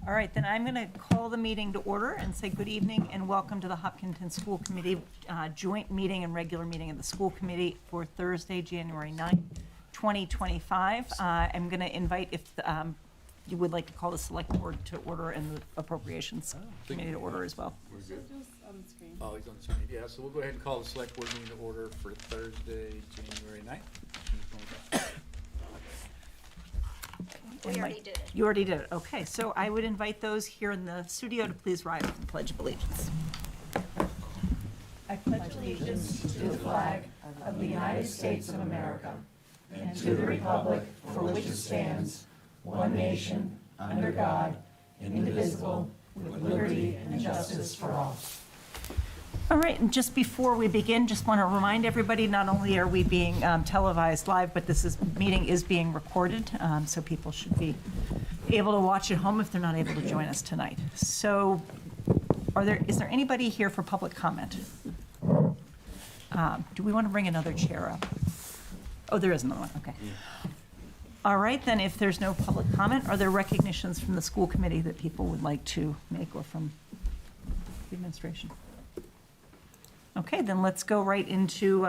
All right, then I'm going to call the meeting to order and say good evening and welcome to the Hopkinton School Committee joint meeting and regular meeting of the school committee for Thursday, January 9th, 2025. I'm going to invite if you would like to call the select board to order and the appropriations committee to order as well. We're good. On the screen. Oh, he's on the screen. Yeah, so we'll go ahead and call the select board meeting to order for Thursday, January 9th. We already did it. You already did it. Okay, so I would invite those here in the studio to please rise for the Pledge of Allegiance. I pledge allegiance to the flag of the United States of America and to the republic for which it stands, one nation, under God, indivisible, with liberty and justice for all. All right, and just before we begin, just want to remind everybody, not only are we being televised live, but meeting is being recorded, so people should be able to watch at home if they're not able to join us tonight. So is there anybody here for public comment? Do we want to bring another chair up? Oh, there is another one, okay. All right, then if there's no public comment, are there recognitions from the school committee that people would like to make or from the administration? Okay, then let's go right into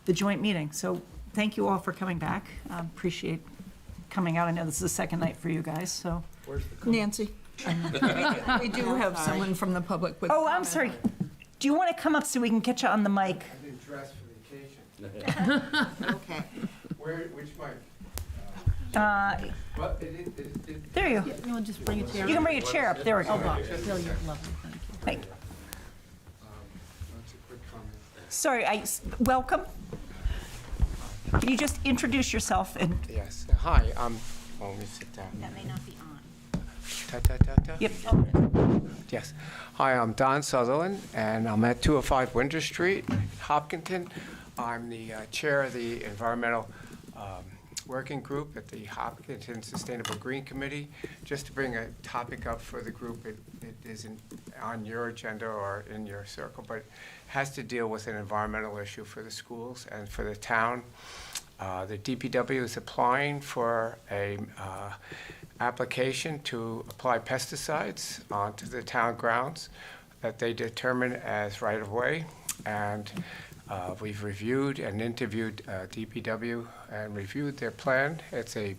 the joint meeting. So thank you all for coming back. Appreciate coming out. I know this is the second night for you guys, so. Where's the Nancy. We do have someone from the public with. Oh, I'm sorry. Do you want to come up so we can get you on the mic? I didn't dress for the occasion. Okay. Which mic? There you go. You want to just bring a chair? You can bring a chair up. There we go. Lovely, thank you. Thank you. That's a quick comment. Sorry, welcome. Can you just introduce yourself and, Yes. Hi. Let me sit down. That may not be on. Ta ta ta ta. yep. Yes. Hi, I'm Don Sutherland, and I'm at 205 Winter Street, Hopkinton. I'm the chair of the environmental working group at the Hopkinton Sustainable Green Committee. Just to bring a topic up for the group, it isn't on your agenda or in your circle, but it has to deal with an environmental issue for the schools and for the town. The DPW is applying for a application to apply pesticides onto the town grounds that they determine as right-of-way. And we've reviewed and interviewed DPW and reviewed their plan. It's a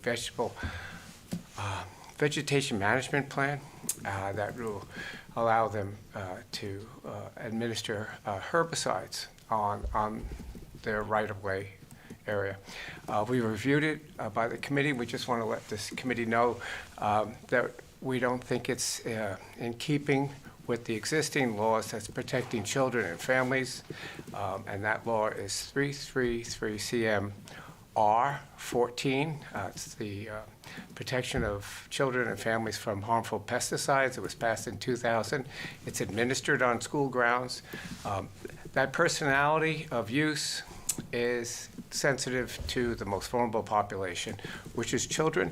vegetation management plan that will allow them to administer herbicides on their right-of-way area. We reviewed it by the committee. We just want to let this committee know that we don't think it's in keeping with the existing laws that's protecting children and families, and that law is 333 CMR 14. It's the protection of children and families from harmful pesticides. It was passed in 2000. It's administered on school grounds. That personality of use is sensitive to the most vulnerable population, which is children,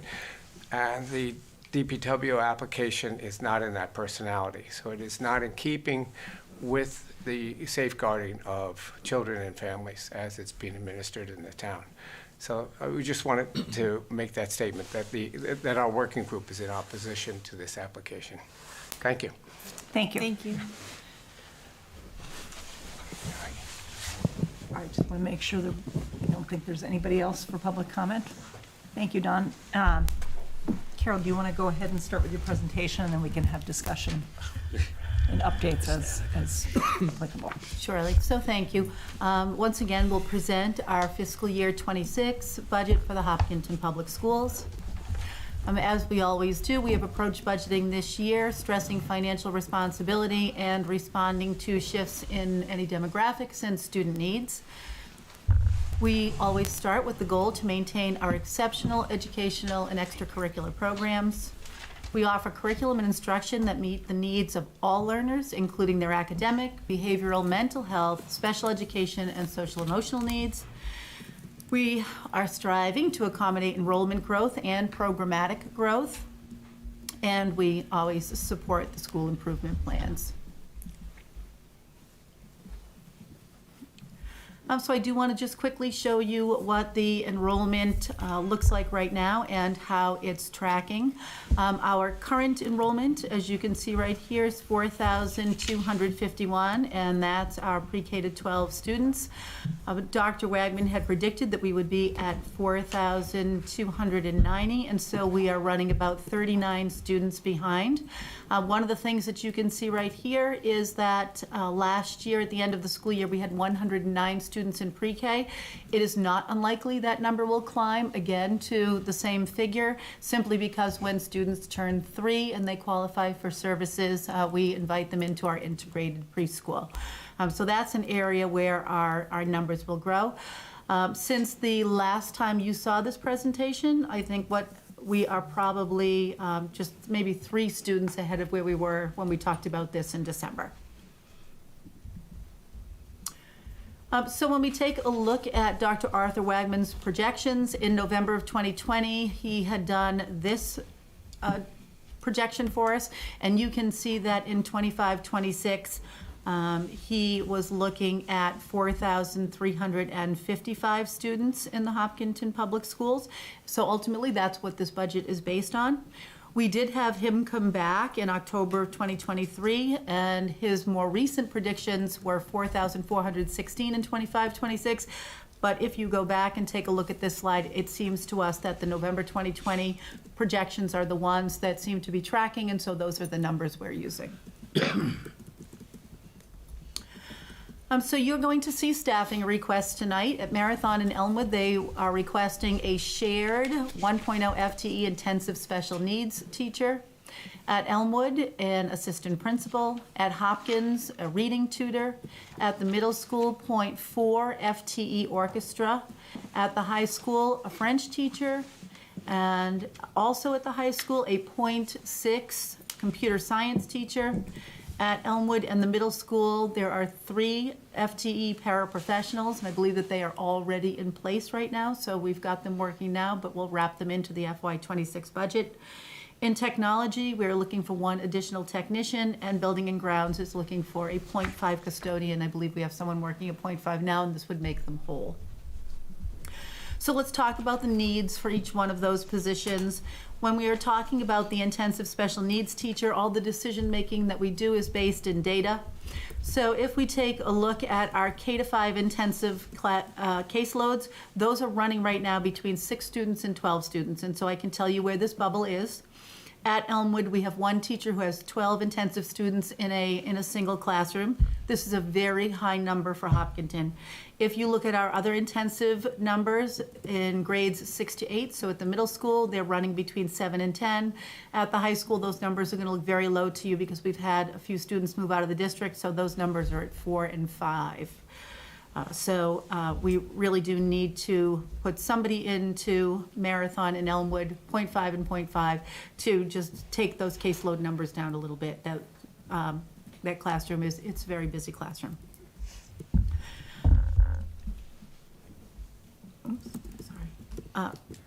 and the DPW application is not in that personality. So it is not in keeping with the safeguarding of children and families as it's being administered in the town. So we just wanted to make that statement that that our working group is in opposition to this application. Thank you. Thank you. Thank you. I just want to make sure that I don't think there's anybody else for public comment. Thank you, Don. Carol, do you want to go ahead and start with your presentation, and then we can have discussion and updates as applicable? Surely. So thank you. Once again, we'll present our fiscal year 26 budget for the Hopkinton Public Schools. As we always do, we have approached budgeting this year, stressing financial responsibility and responding to shifts in any demographics and student needs. We always start with the goal to maintain our exceptional educational and extracurricular programs. We offer curriculum and instruction that meet the needs of all learners, including their academic, behavioral, mental health, special education, and social emotional needs. We are striving to accommodate enrollment growth and programmatic growth, and we always support the school improvement plans. So I do want to just quickly show you what the enrollment looks like right now and how it's tracking. Our current enrollment, as you can see right here, is 4,251, and that's our pre-K to 12 students. Dr. Wagman had predicted that we would be at 4,290, and so we are running about 39 students behind. One of the things that you can see right here is that last year, at the end of the school year, we had 109 students in pre-K. It is not unlikely that number will climb again to the same figure, simply because when students turn 3 and they qualify for services, we invite them into our integrated preschool. So that's an area where our numbers will grow. Since the last time you saw this presentation, I think we are probably just maybe 3 students ahead of where we were when we talked about this in December. So when we take a look at Dr. Arthur Wagman's projections, in November of 2020, he had done this projection for us, and you can see that in 25-26, he was looking at 4,355 students in the Hopkinton Public Schools. So ultimately, that's what this budget is based on. We did have him come back in October of 2023, and his more recent predictions were 4,416 in 25-26. But if you go back and take a look at this slide, it seems to us that the November 2020 projections are the ones that seem to be tracking, and so those are the numbers we're using. So you're going to see staffing requests tonight. At Marathon and Elmwood, they are requesting a shared 1.0 FTE intensive special needs teacher. At Elmwood, an assistant principal. At Hopkins, a reading tutor. At the middle school, 0.4 FTE orchestra. At the high school, a French teacher. And also at the high school, a 0.6 computer science teacher. At Elmwood and the middle school, there are 3 FTE paraprofessionals, and I believe that they are already in place right now, so we've got them working now, but we'll wrap them into the FY26 budget. In technology, we're looking for 1 additional technician, and Building and Grounds is looking for a 0.5 custodian. I believe we have someone working at 0.5 now, and this would make them whole. So let's talk about the needs for each one of those positions. When we are talking about the intensive special needs teacher, all the decision-making that we do is based in data. So if we take a look at our K-5 intensive caseloads, those are running right now between 6 students and 12 students. And so I can tell you where this bubble is. At Elmwood, we have 1 teacher who has 12 intensive students in a single classroom. This is a very high number for Hopkinton. If you look at our other intensive numbers in grades 6 to 8, so at the middle school, they're running between 7 and 10. At the high school, those numbers are going to look very low to you because we've had a few students move out of the district, so those numbers are at 4 and 5. So we really do need to put somebody into Marathon and Elmwood, 0.5 and 0.5, to just take those caseload numbers down a little bit. That classroom it's a very busy classroom. Oops, sorry.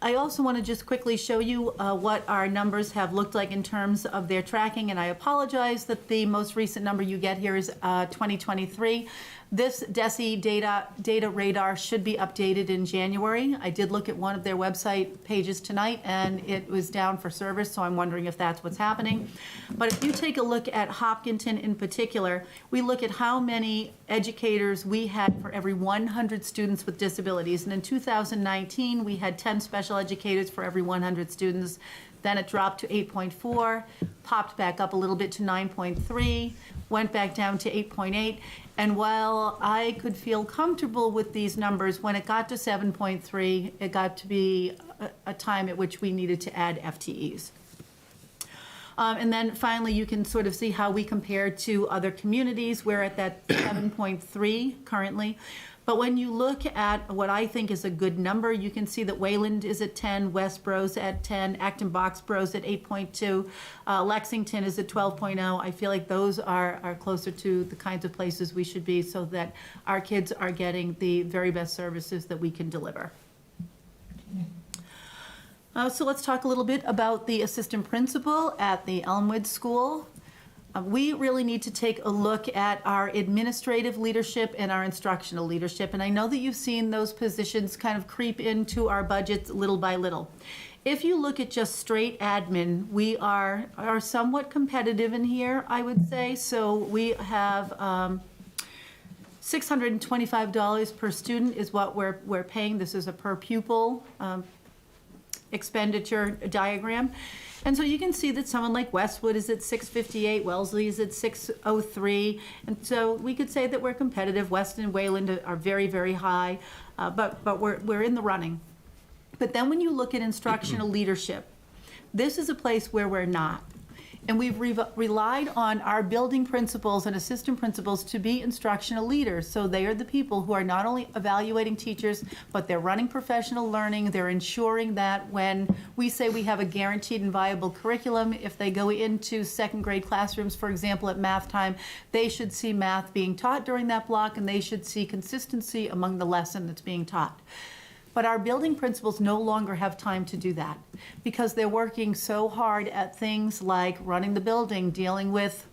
I also want to just quickly show you what our numbers have looked like in terms of their tracking, and I apologize that the most recent number you get here is 2023. This DESE data radar should be updated in January. I did look at one of their website pages tonight, and it was down for service, so I'm wondering if that's what's happening. But if you take a look at Hopkinton in particular, we look at how many educators we had for every 100 students with disabilities. And in 2019, we had 10 special educators for every 100 students. Then it dropped to 8.4, popped back up a little bit to 9.3, went back down to 8.8. And while I could feel comfortable with these numbers, when it got to 7.3, it got to be a time at which we needed to add FTEs. And then finally, you can sort of see how we compare to other communities. We're at that 7.3 currently. But when you look at what I think is a good number, you can see that Wayland is at 10, Westboro's at 10, Acton-Boxborough's at 8.2, Lexington is at 12.0. I feel like those are closer to the kinds of places we should be so that our kids are getting the very best services that we can deliver. So let's talk a little bit about the assistant principal at the Elmwood School. We really need to take a look at our administrative leadership and our instructional leadership. And I know that you've seen those positions kind of creep into our budgets little by little. If you look at just straight admin, we are somewhat competitive in here, I would say. So we have $625 per student is what we're paying. This is a per pupil expenditure diagram. And so you can see that someone like Westwood is at $658, Wellesley is at $603. And so we could say that we're competitive. Weston and Wayland are very, very high, but we're in the running. But then when you look at instructional leadership, this is a place where we're not. And we've relied on our building principals and assistant principals to be instructional leaders. So they are the people who are not only evaluating teachers, but they're running professional learning. They're ensuring that when we say we have a guaranteed and viable curriculum, if they go into second grade classrooms, for example, at math time, they should see math being taught during that block, and they should see consistency among the lesson that's being taught. But our building principals no longer have time to do that because they're working so hard at things like running the building, dealing with,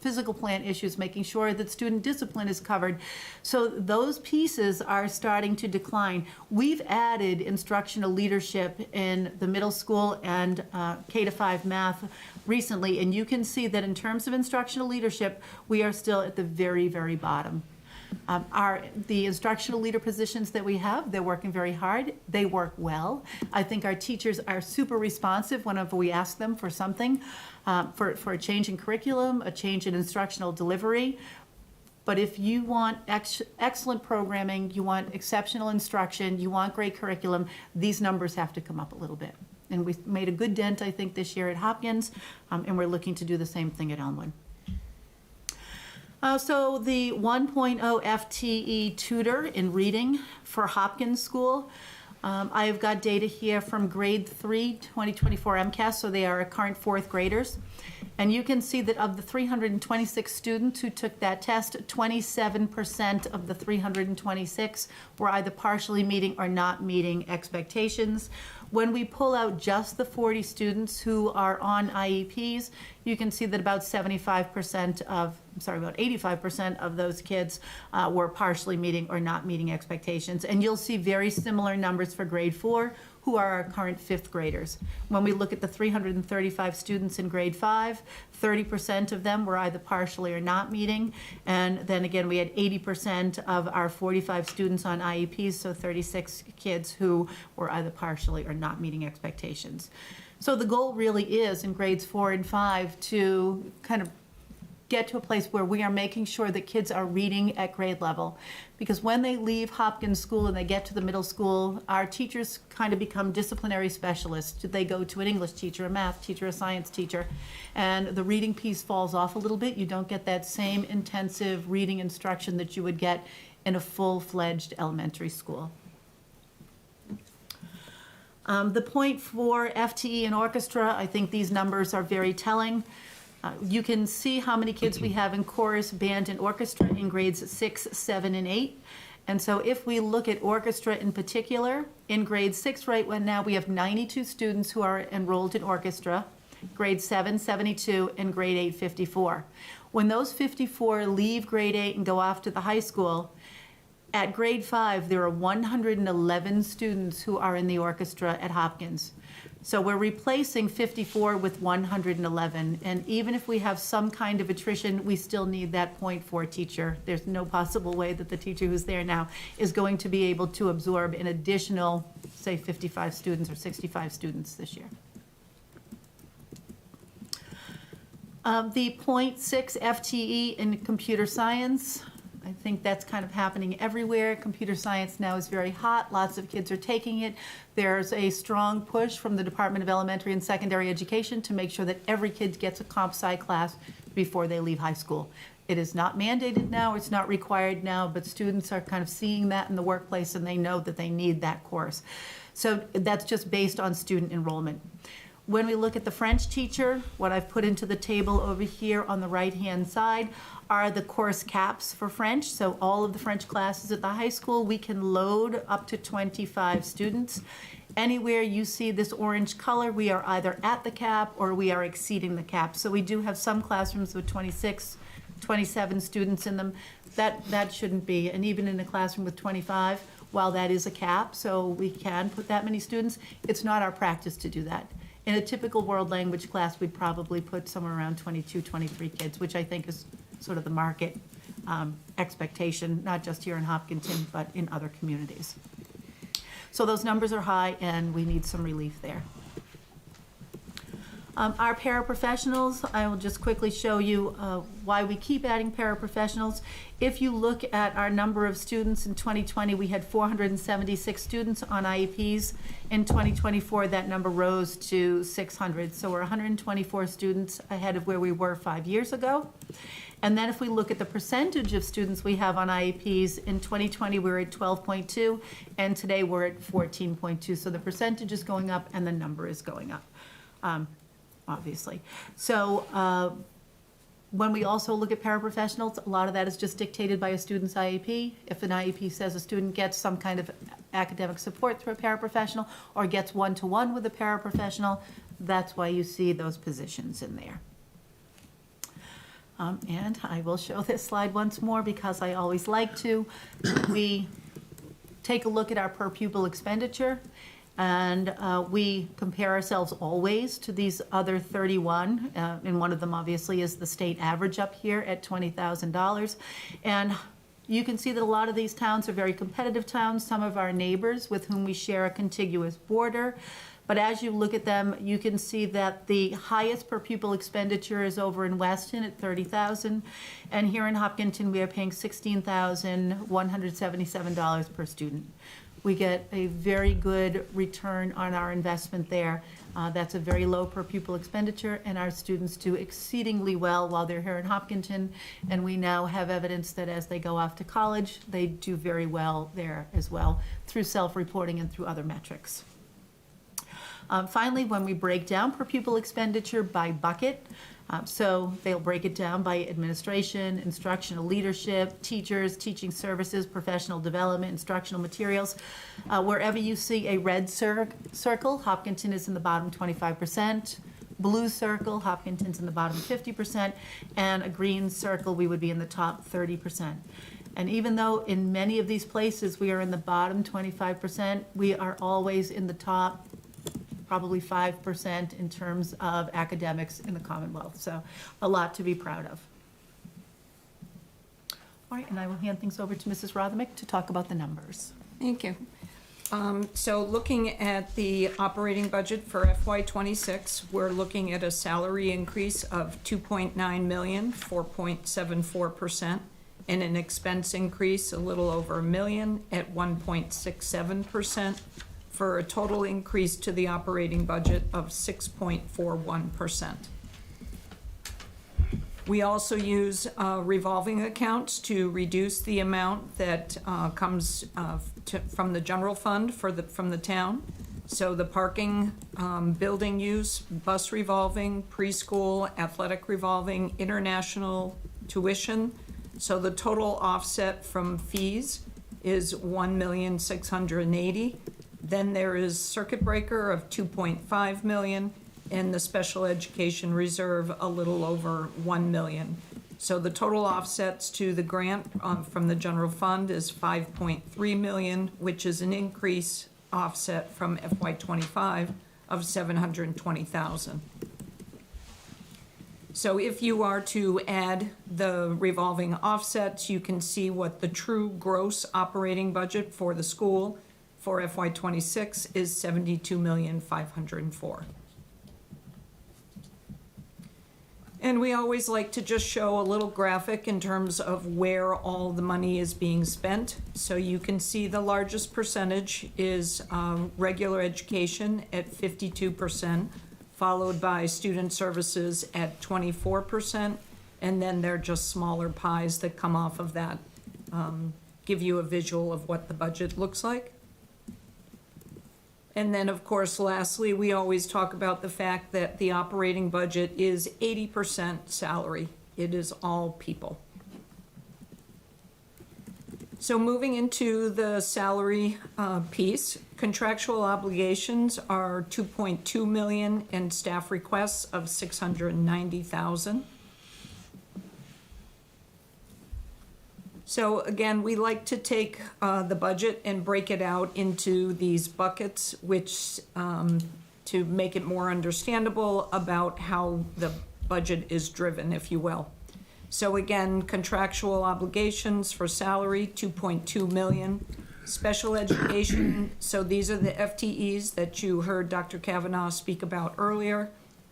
physical plant issues, making sure that student discipline is covered. So those pieces are starting to decline. We've added instructional leadership in the middle school and K-5 math recently, and you can see that in terms of instructional leadership, we are still at the very, very bottom. The instructional leader positions that we have, they're working very hard. They work well. I think our teachers are super responsive whenever we ask them for something, for a change in curriculum, a change in instructional delivery. But if you want excellent programming, you want exceptional instruction, you want great curriculum, these numbers have to come up a little bit. And we made a good dent, I think, this year at Hopkins, and we're looking to do the same thing at Elmwood. So the 1.0 FTE tutor in reading for Hopkins School, I've got data here from grade 3, 2024 MCAS, so they are current fourth graders. And you can see that of the 326 students who took that test, 27% of the 326 were either partially meeting or not meeting expectations. When we pull out just the 40 students who are on IEPs, you can see that about 85% of those kids were partially meeting or not meeting expectations. And you'll see very similar numbers for grade 4, who are our current fifth graders. When we look at the 335 students in grade 5, 30% of them were either partially or not meeting. And then again, we had 80% of our 45 students on IEPs, so 36 kids who were either partially or not meeting expectations. So the goal really is in grades 4 and 5 to kind of get to a place where we are making sure that kids are reading at grade level. Because when they leave Hopkins School and they get to the middle school, our teachers kind of become disciplinary specialists. They go to an English teacher, a math teacher, a science teacher, and the reading piece falls off a little bit. You don't get that same intensive reading instruction that you would get in a full-fledged elementary school. The point for FTE and orchestra, I think these numbers are very telling. You can see how many kids we have in chorus, band, and orchestra in grades 6, 7, and 8. And so if we look at orchestra in particular, in grade 6 right now we have 92 students who are enrolled in orchestra, grade 7, 72, and grade 8, 54. When those 54 leave grade 8 and go off to the high school, at grade 5 there are 111 students who are in the orchestra at Hopkins. So we're replacing 54 with 111, and even if we have some kind of attrition, we still need that .4 teacher. There's no possible way that the teacher who's there now is going to be able to absorb an additional, say, 55 students or 65 students this year. The .6 FTE in computer science, I think that's kind of happening everywhere. Computer science now is very hot. Lots of kids are taking it. There's a strong push from the Department of Elementary and Secondary Education to make sure that every kid gets a comp sci class before they leave high school. It is not mandated now, it's not required now, but students are kind of seeing that in the workplace and they know that they need that course. So that's just based on student enrollment. When we look at the French teacher, what I've put into the table over here on the right-hand side are the course caps for French. So all of the French classes at the high school, we can load up to 25 students. Anywhere you see this orange color, we are either at the cap or we are exceeding the cap. So we do have some classrooms with 26, 27 students in them. That shouldn't be, and even in a classroom with 25, while that is a cap, so we can put that many students, it's not our practice to do that. In a typical world language class, we'd probably put somewhere around 22, 23 kids, which I think is sort of the market expectation, not just here in Hopkinton, but in other communities. So those numbers are high, and we need some relief there. Our paraprofessionals, I will just quickly show you why we keep adding paraprofessionals. If you look at our number of students in 2020, we had 476 students on IEPs. In 2024, that number rose to 600. So we're 124 students ahead of where we were 5 years ago. And then if we look at the percentage of students we have on IEPs, in 2020 we were at 12.2, and today we're at 14.2. So the percentage is going up and the number is going up, obviously. So when we also look at paraprofessionals, a lot of that is just dictated by a student's IEP. If an IEP says a student gets some kind of academic support through a paraprofessional or gets one-to-one with a paraprofessional, that's why you see those positions in there. And I will show this slide once more because I always like to. We take a look at our per pupil expenditure, and we compare ourselves always to these other 31, and one of them obviously is the state average up here at $20,000. And you can see that a lot of these towns are very competitive towns, some of our neighbors with whom we share a contiguous border. But as you look at them, you can see that the highest per pupil expenditure is over in Weston at $30,000. And here in Hopkinton, we are paying $16,177 per student. We get a very good return on our investment there. That's a very low per pupil expenditure, and our students do exceedingly well while they're here in Hopkinton. And we now have evidence that as they go off to college, they do very well there as well through self-reporting and through other metrics. Finally, when we break down per pupil expenditure by bucket, so they'll break it down by administration, instructional leadership, teachers, teaching services, professional development, instructional materials. Wherever you see a red circle, Hopkinton is in the bottom 25%. Blue circle, Hopkinton's in the bottom 50%. And a green circle, we would be in the top 30%. And even though in many of these places we are in the bottom 25%, we are always in the top probably 5% in terms of academics in the Commonwealth. So a lot to be proud of. All right, and I will hand things over to Mrs. Rothermick to talk about the numbers. Thank you. So looking at the operating budget for FY26, we're looking at a salary increase of $2.9 million, 4.74%, and an expense increase a little over $1 million at 1.67%. For a total increase to the operating budget of 6.41%. We also use revolving accounts to reduce the amount that comes from the general fund from the town. So the parking, building use, bus revolving, preschool, athletic revolving, international tuition. So the total offset from fees is $1,680,000. Then there is circuit breaker of $2.5 million and the special education reserve a little over $1 million. So the total offsets to the grant from the general fund is $5.3 million, which is an increase offset from FY25 of $720,000. So if you are to add the revolving offsets, you can see what the true gross operating budget for the school for FY26 is $72,504,000. And we always like to just show a little graphic in terms of where all the money is being spent. So you can see the largest percentage is regular education at 52%, followed by student services at 24%, and then there are just smaller pies that come off of that, give you a visual of what the budget looks like. And then, of course, lastly, we always talk about the fact that the operating budget is 80% salary. It is all people. So moving into the salary piece, contractual obligations are 2.2 million and staff requests of 690,000. So again, we like to take the budget and break it out into these buckets, which to make it more understandable about how the budget is driven, if you will. So again, contractual obligations for salary, 2.2 million. Special education, so these are the FTEs that you heard Dr. Kavanaugh speak about earlier,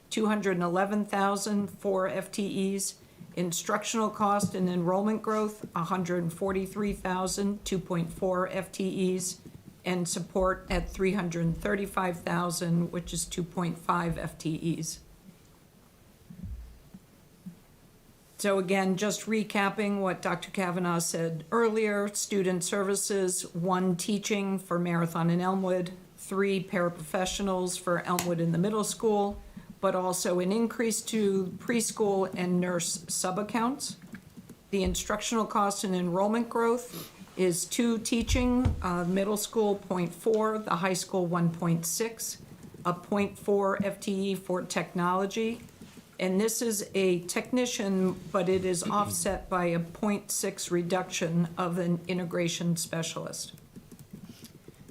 211,000 for FTEs. Instructional cost and enrollment growth, 143,000, 2.4 FTEs. And support at 335,000, which is 2.5 FTEs. So again, just recapping what Dr. Kavanaugh said earlier, student services, 1 teaching for Marathon and Elmwood, 3 paraprofessionals for Elmwood in the middle school, but also an increase to preschool and nurse sub-accounts. The instructional cost and enrollment growth is 2 teaching, middle school 0.4, the high school 1.6, a 0.4 FTE for technology. And this is a technician, but it is offset by a 0.6 reduction of an integration specialist.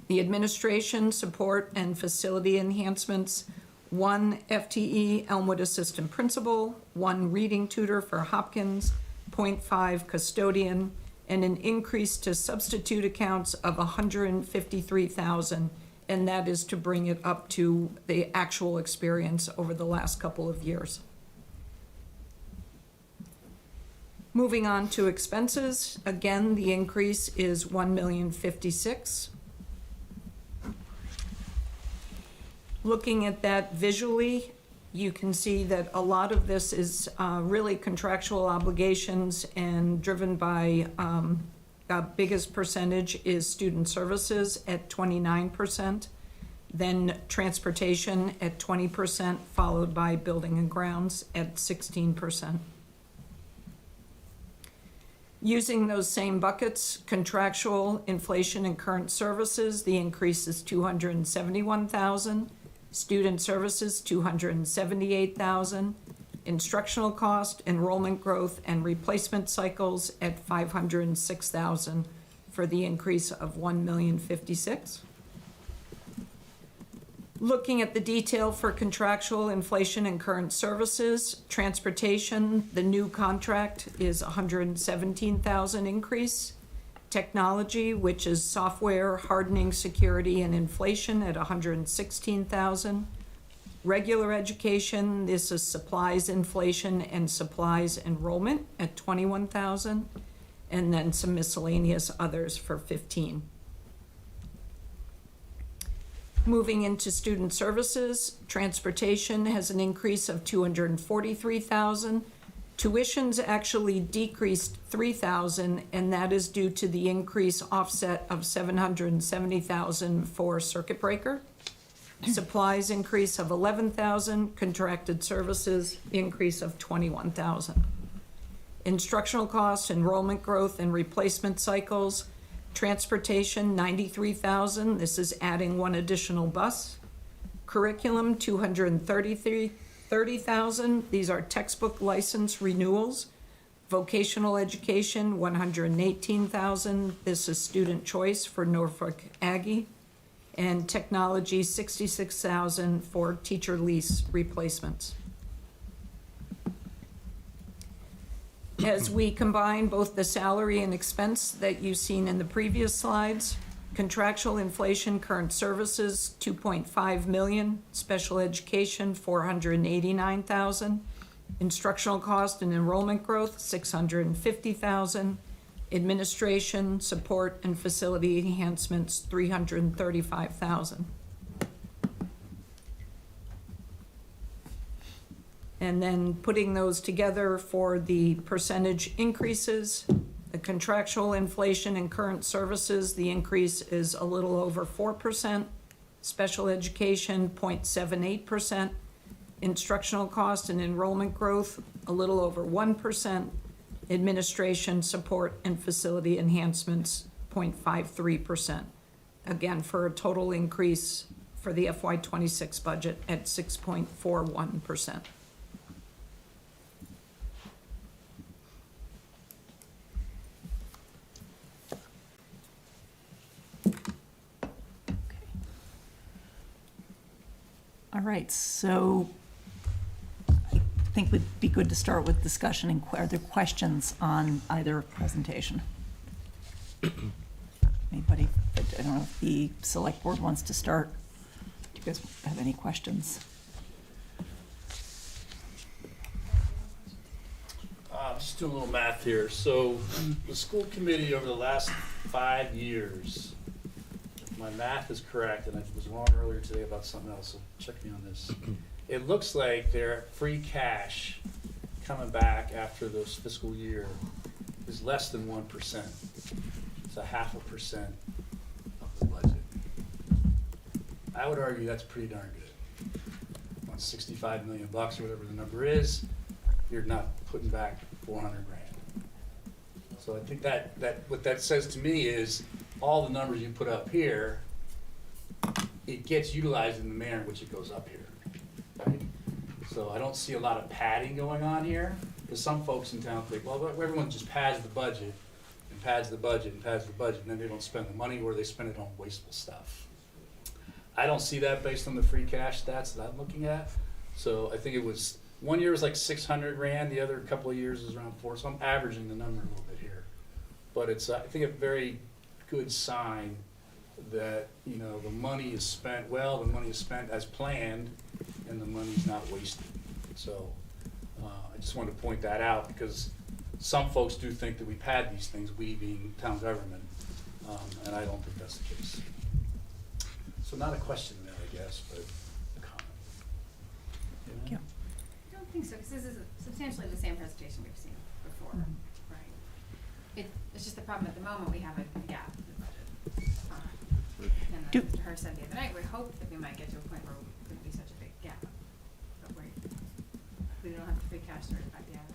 The administration, support, and facility enhancements, 1 FTE Elmwood assistant principal, 1 reading tutor for Hopkins, 0.5 custodian, and an increase to substitute accounts of 153,000, and that is to bring it up to the actual experience over the last couple of years. Moving on to expenses, again, the increase is 1,056,000. Looking at that visually, you can see that a lot of this is really contractual obligations and driven by the biggest percentage is student services at 29%, then transportation at 20%, followed by building and grounds at 16%. Using those same buckets, contractual, inflation, and current services, the increase is 271,000. Student services, 278,000. Instructional cost, enrollment growth, and replacement cycles at 506,000 for the increase of 1,056,000. Looking at the detail for contractual, inflation, and current services, transportation, the new contract is 117,000 increase. Technology, which is software, hardening, security, and inflation at 116,000. Regular education, this is supplies inflation and supplies enrollment at 21,000. And then some miscellaneous others for 15. Moving into student services, transportation has an increase of 243,000. Tuitions actually decreased 3,000, and that is due to the increase offset of 770,000 for circuit breaker. Supplies increase of 11,000, contracted services increase of 21,000. Instructional costs, enrollment growth, and replacement cycles. Transportation, 93,000. This is adding 1 additional bus. Curriculum, 230,000. These are textbook license renewals. Vocational education, 118,000. This is student choice for Norfolk Aggie. And technology, 66,000 for teacher lease replacements. As we combine both the salary and expense that you've seen in the previous slides, contractual inflation, current services, 2.5 million, special education, 489,000, instructional cost and enrollment growth, 650,000, administration, support, and facility enhancements, 335,000. And then putting those together for the percentage increases, the contractual inflation and current services, the increase is a little over 4%, special education 0.78%, instructional cost and enrollment growth a little over 1%, Administration, support, and facility enhancements, 0.53%. Again, for a total increase for the FY '26 budget at 6.41%. All right, so I think it would be good to start with discussion. And are there questions on either presentation? Anybody? I don't know if the select board wants to start. Do you guys have any questions? Just doing a little math here. So the school committee over the last 5 years, if my math is correct, and I was wrong earlier today about something else, so check me on this. It looks like their free cash coming back after this fiscal year is less than 1%. It's 0.5% of the budget. I would argue that's pretty darn good. On $65 million or whatever the number is, you're not putting back 400 grand. So I think that what that says to me is all the numbers you put up here, it gets utilized in the manner in which it goes up here, right? So I don't see a lot of padding going on here, because some folks in town think, well, everyone just pads the budget and pads the budget and pads the budget, and then they don't spend the money or they spend it on wasteful stuff. I don't see that based on the free cash stats that I'm looking at. So I think it was, one year was like 600 grand, the other couple of years is around 4, so I'm averaging the number a little bit here. But it's, I think, a very good sign that, you know, the money is spent well, the money is spent as planned, and the money's not wasted. So I just wanted to point that out, because some folks do think that we pad these things, we being town government, and I don't think that's the case. So not a question there, I guess, but a comment. Thank you. I don't think so, because this is substantially the same presentation we've seen before, right? It's just the problem at the moment, we have a gap in the budget. And then her said the other night, we hope that we might get to a point where it couldn't be such a big gap. But we don't have the free cash certified yet.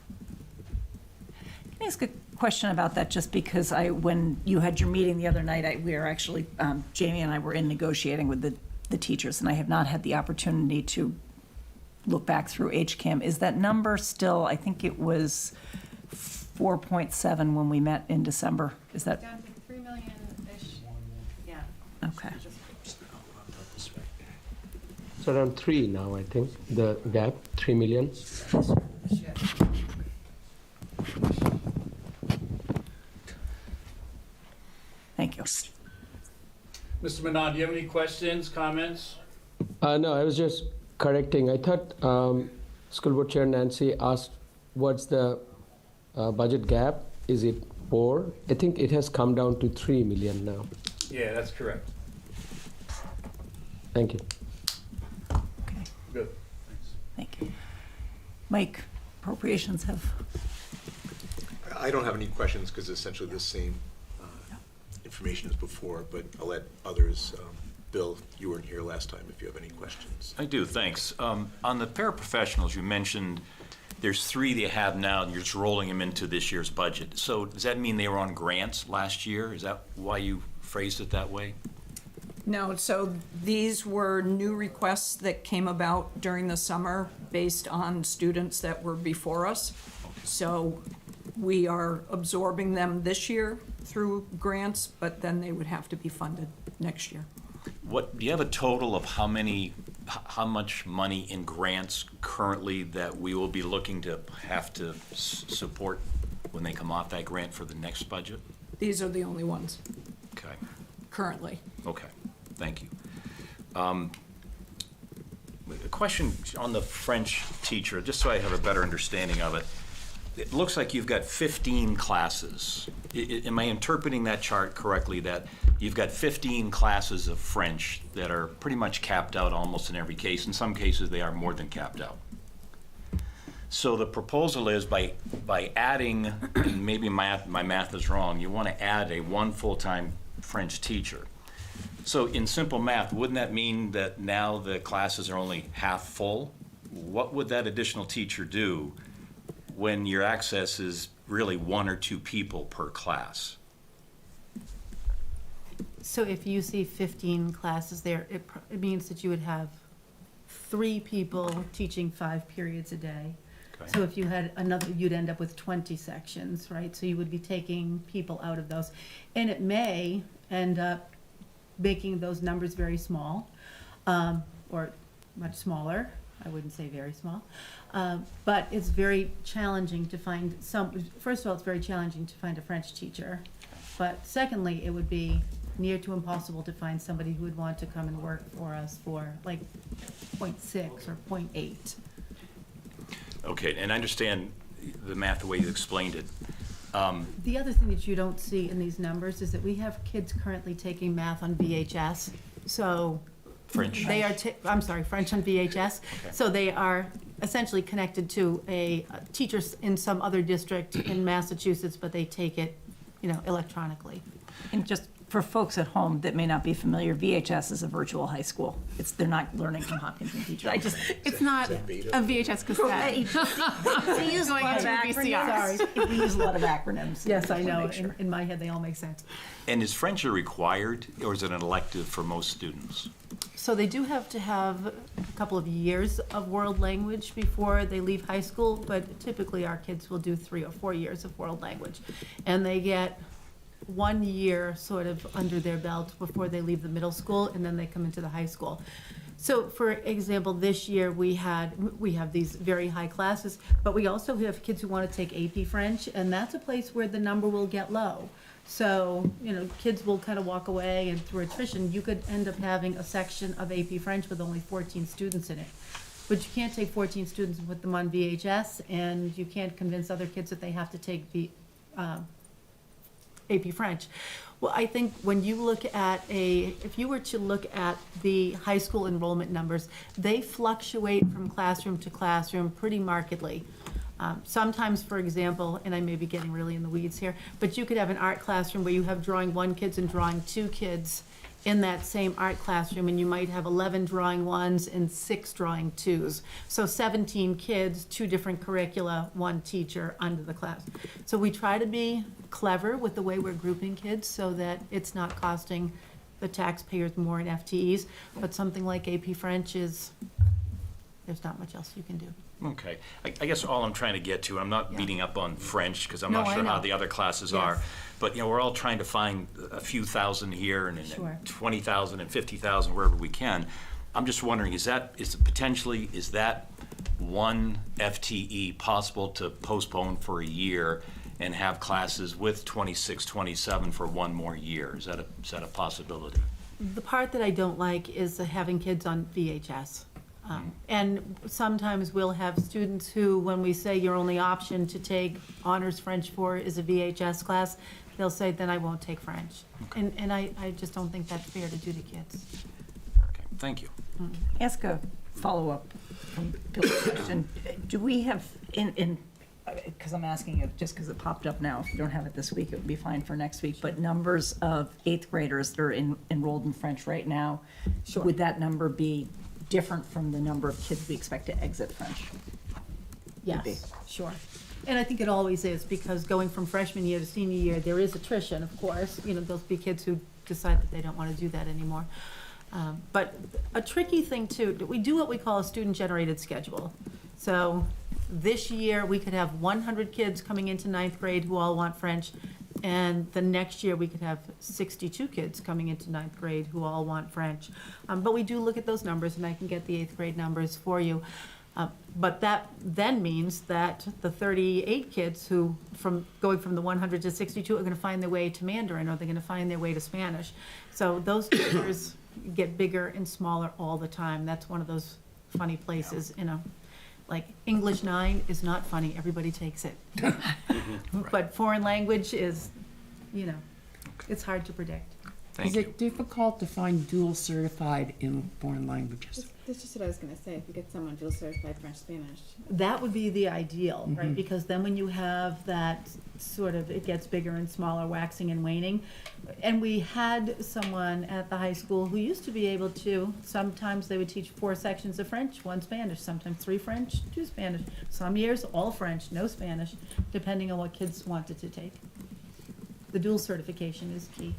Can I ask a question about that, just because when you had your meeting the other night, we were actually, Jamie and I were in negotiating with the teachers, and I have not had the opportunity to look back through HCAM. Is that number still, I think it was 4.7 when we met in December, is that, Down to 3 million-ish, yeah. okay. It's around 3 now, I think, the gap, 3 million. Thank you. Mr. Manon, do you have any questions, comments? No, I was just correcting. I thought School Board Chair Nancy asked what's the budget gap? Is it 4? I think it has come down to 3 million now. Yeah, that's correct. Thank you. Okay, Good, thanks. thank you. Mike, appropriations have, I don't have any questions because essentially the same information as before, but I'll let others, Bill, you weren't here last time, if you have any questions. I do, thanks. On the paraprofessionals, you mentioned there's 3 they have now, and you're just rolling them into this year's budget. So does that mean they were on grants last year? Is that why you phrased it that way? No, so these were new requests that came about during the summer based on students that were before us. So we are absorbing them this year through grants, but then they would have to be funded next year. Do you have a total of how much money in grants currently that we will be looking to have to support when they come off that grant for the next budget? These are the only ones Okay, currently. okay, thank you. A question on the French teacher, just so I have a better understanding of it. It looks like you've got 15 classes. Am I interpreting that chart correctly, that you've got 15 classes of French that are pretty much capped out almost in every case? In some cases, they are more than capped out. So the proposal is by adding, and maybe my math is wrong, you want to add one full-time French teacher. So in simple math, wouldn't that mean that now the classes are only half full? What would that additional teacher do when your access is really 1 or 2 people per class? So if you see 15 classes there, it means that you would have 3 people teaching 5 periods a day. Okay. So if you had another, you'd end up with 20 sections, right? So you would be taking people out of those. And it may end up making those numbers very small, or much smaller. I wouldn't say very small. But it's very challenging to find first of all, it's very challenging to find a French teacher. But secondly, it would be near to impossible to find somebody who would want to come and work for us for like 0.6 or 0.8. Okay, and I understand the math, the way you explained it. The other thing that you don't see in these numbers is that we have kids currently taking math on VHS. So French. they are, French on VHS. Okay. So they are essentially connected to a teacher in some other district in Massachusetts, but they take it, electronically. And just for folks at home that may not be familiar, VHS is a virtual high school. They're not learning from Hopkinton teachers. It's not a VHS cassette. We use a lot of acronyms. Sorry, we use a lot of acronyms. Yes, I know. Make sure. In my head, they all make sense. And is French a required, or is it an elective for most students? So they do have to have a couple of years of world language before they leave high school, but typically our kids will do 3 or 4 years of world language. And they get 1 year sort of under their belt before they leave the middle school, and then they come into the high school. So for example, this year we have these very high classes, but we also have kids who want to take AP French, and that's a place where the number will get low. So, kids will kind of walk away, and through attrition, you could end up having a section of AP French with only 14 students in it. But you can't take 14 students and put them on VHS, and you can't convince other kids that they have to take AP French. Well, I think when you look at if you were to look at the high school enrollment numbers, they fluctuate from classroom to classroom pretty markedly. Sometimes, for example, and I may be getting really in the weeds here, but you could have an art classroom where you have drawing 1 kids and drawing 2 kids in that same art classroom, and you might have 11 drawing 1s and 6 drawing 2s. So 17 kids, 2 different curricula, 1 teacher under the class. So we try to be clever with the way we're grouping kids so that it's not costing the taxpayers more in FTEs, but something like AP French there's not much else you can do. Okay. I guess all I'm trying to get to, I'm not beating up on French, because I'm No, not I sure how know. the other classes Yes. are. But, we're all trying to find a few thousand here and Sure. 20,000 and 50,000 wherever we can. I'm just wondering, is that 1 FTE possible to postpone for a year and have classes with 26, 27 for 1 more year? Is that a possibility? The part that I don't like is having kids on VHS. And sometimes we'll have students who, when we say your only option to take honors French for is a VHS class, they'll say, then I won't take French. Okay. And I just don't think that's fair to do to kids. Okay, thank you. Ask a follow-up from Bill's question. Do we have, because I'm asking it just because it popped up now, if you don't have it this week, it would be fine for next week, but numbers of 8th graders that are enrolled in French right now, would that number be different from the number of kids we expect to exit French? Yes, sure. And I think it always is, because going from freshman year to senior year, there is attrition, of course. There'll be kids who decide that they don't want to do that anymore. But a tricky thing too, we do what we call a student-generated schedule. So this year, we could have 100 kids coming into 9th grade who all want French, and the next year, we could have 62 kids coming into 9th grade who all want French. But we do look at those numbers, and I can get the 8th grade numbers for you. But that then means that the 38 kids who, going from the 100 to 62, are going to find their way to Mandarin, or they're going to find their way to Spanish. So those numbers get bigger and smaller all the time. That's one of those funny places, like English 9 is not funny, everybody takes it. But foreign language is, it's hard to predict. Thank Is you. it difficult to find dual certified in foreign languages? That's just what I was gonna say, if you get someone dual certified French, Spanish. That would be the ideal, right? Because then when you have that sort of, it gets bigger and smaller, waxing and waning. And we had someone at the high school who used to be able to, sometimes they would teach 4 sections of French, 1 Spanish, sometimes 3 French, 2 Spanish. Some years, all French, no Spanish, depending on what kids wanted to take. The dual certification is key.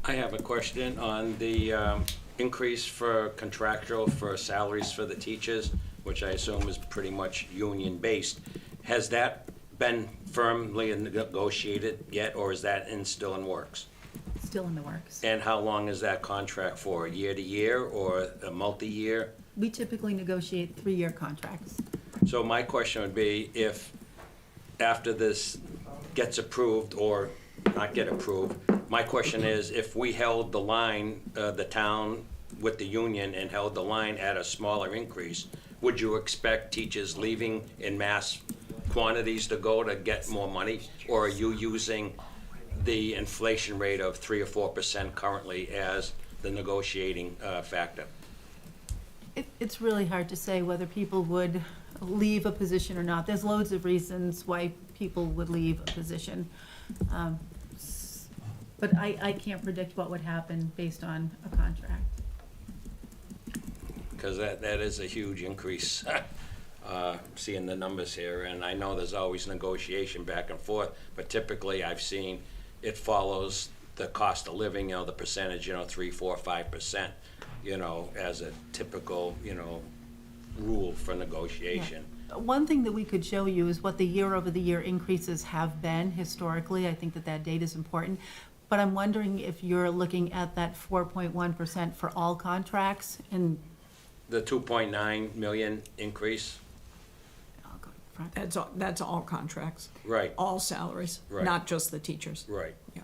I have a question on the increase for contractual for salaries for the teachers, which I assume is pretty much union-based. Has that been firmly negotiated yet, or is that still in works? Still in the works. And how long is that contract for, year to year or a multi-year? We typically negotiate 3-year contracts. So my question would be, if after this gets approved or not get approved, my question is, if we held the line, the town with the union and held the line at a smaller increase, would you expect teachers leaving in mass quantities to go to get more money? Or are you using the inflation rate of 3 or 4% currently as the negotiating factor? It's really hard to say whether people would leave a position or not. There's loads of reasons why people would leave a position. But I can't predict what would happen based on a contract. Because that is a huge increase, seeing the numbers here. And I know there's always negotiation back and forth, but typically I've seen it follows the cost of living, the percentage, 3, 4, 5%, as a typical, rule for negotiation. One thing that we could show you is what the year-over-the-year increases have been historically. I think that data is important. But I'm wondering if you're looking at that 4.1% for all contracts and. The 2.9 million increase? I'll go in front. That's all contracts, Right, all salaries, Right. not just the teachers. right. Yeah.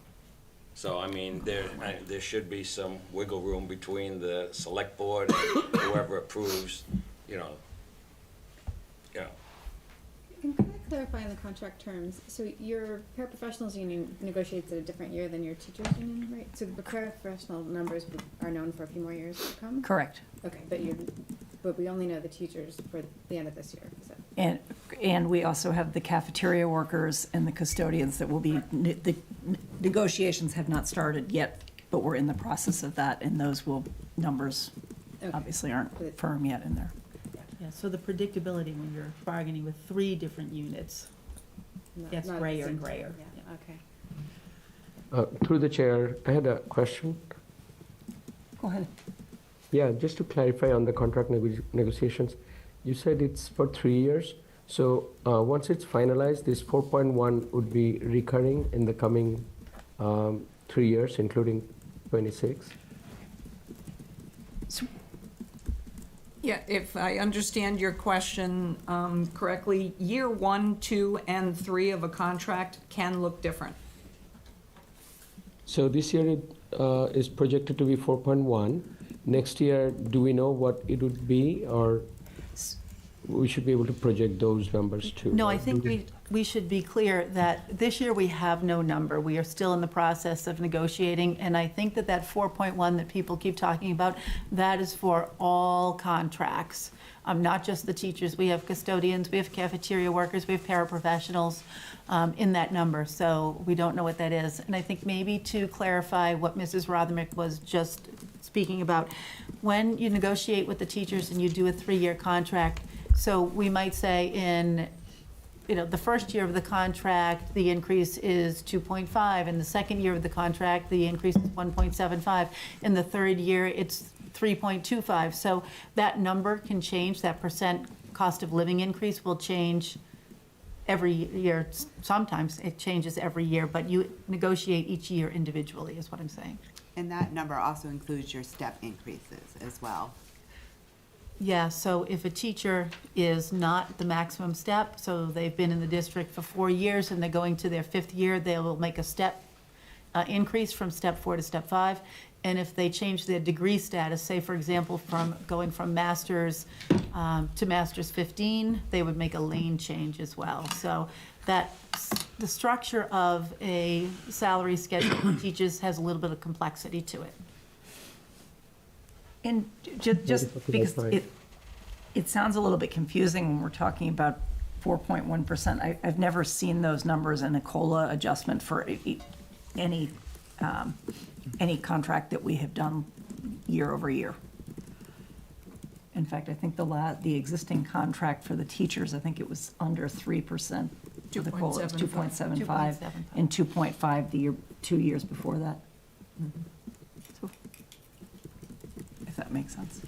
So, I mean, there should be some wiggle room between the select board and whoever approves, And can I clarify on the contract terms? So your paraprofessionals union negotiates at a different year than your teachers union, right? So the paraprofessional numbers are known for a few more years to come? Correct. Okay, but we only know the teachers for the end of this year, is that? And we also have the cafeteria workers and the custodians that will be, the negotiations have not started yet, but we're in the process of that, and those numbers Okay. obviously aren't firm yet in there. Yeah, so the predictability when you're bargaining with 3 different units gets Not at the grayer same and time. grayer. Yeah, okay. Through the chair, I had a question. Go ahead. Yeah, just to clarify on the contract negotiations, you said it's for 3 years. So once it's finalized, this 4.1 would be recurring in the coming 3 years, including 26? Yeah, if I understand your question correctly, year 1, 2, and 3 of a contract can look different. So this year it is projected to be 4.1. Next year, do we know what it would be, or we should be able to project those numbers too? No, I right? think we should be clear that this year we have no number. We are still in the process of negotiating, and I think that 4.1 that people keep talking about, that is for all contracts, not just the teachers. We have custodians, we have cafeteria workers, we have paraprofessionals in that number, so we don't know what that is. And I think maybe to clarify what Mrs. Rothermick was just speaking about, when you negotiate with the teachers and you do a 3-year contract, so we might say in, the first year of the contract, the increase is 2.5. In the second year of the contract, the increase is 1.75. In the third year, it's 3.25. So that number can change, that percent cost of living increase will change every year. Sometimes it changes every year, but you negotiate each year individually, is what I'm saying. And that number also includes your step increases as well. Yeah, so if a teacher is not the maximum step, so they've been in the district for 4 years and they're going to their 5th year, they will make a step increase from step 4 to step 5. And if they change their degree status, say, for example, from going from master's to master's 15, they would make a lane change as well. So that, the structure of a salary schedule for teachers has a little bit of complexity to it. And just because it sounds a little bit confusing when we're talking about 4.1%. I've never seen those numbers in a COLA adjustment for any contract that we have done year over year. In fact, I think the existing contract for the teachers, I think it was under 3%. of the COLA. It was 2.75 and 2.5 2 years before that. So, if that makes sense.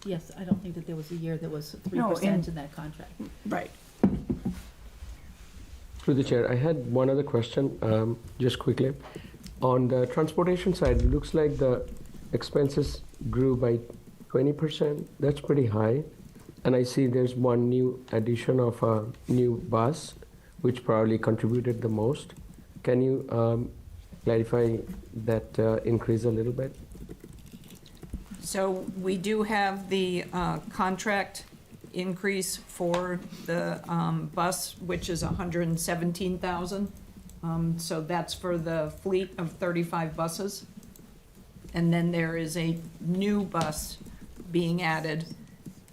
Yes, I don't think that there was a year that was No, 3% in that contract. Right. Through the chair, I had one other question, just quickly. On the transportation side, it looks like the expenses grew by 20%. That's pretty high. And I see there's one new addition of a new bus, which probably contributed the most. Can you clarify that increase a little bit? So we do have the contract increase for the bus, which is 117,000. So that's for the fleet of 35 buses. And then there is a new bus being added,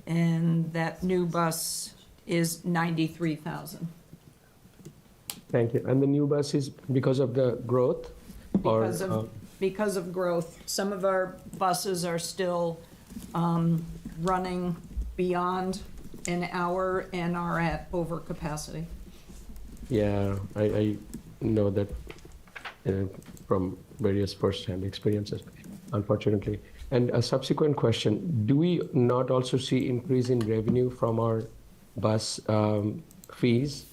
and that new bus is 93,000. Thank you. And the new bus is because of the growth? Because of growth. Some of our buses are still running beyond an hour and are at overcapacity. Yeah, I know that from various first-hand experiences, unfortunately. And a subsequent question, do we not also see increase in revenue from our bus fees?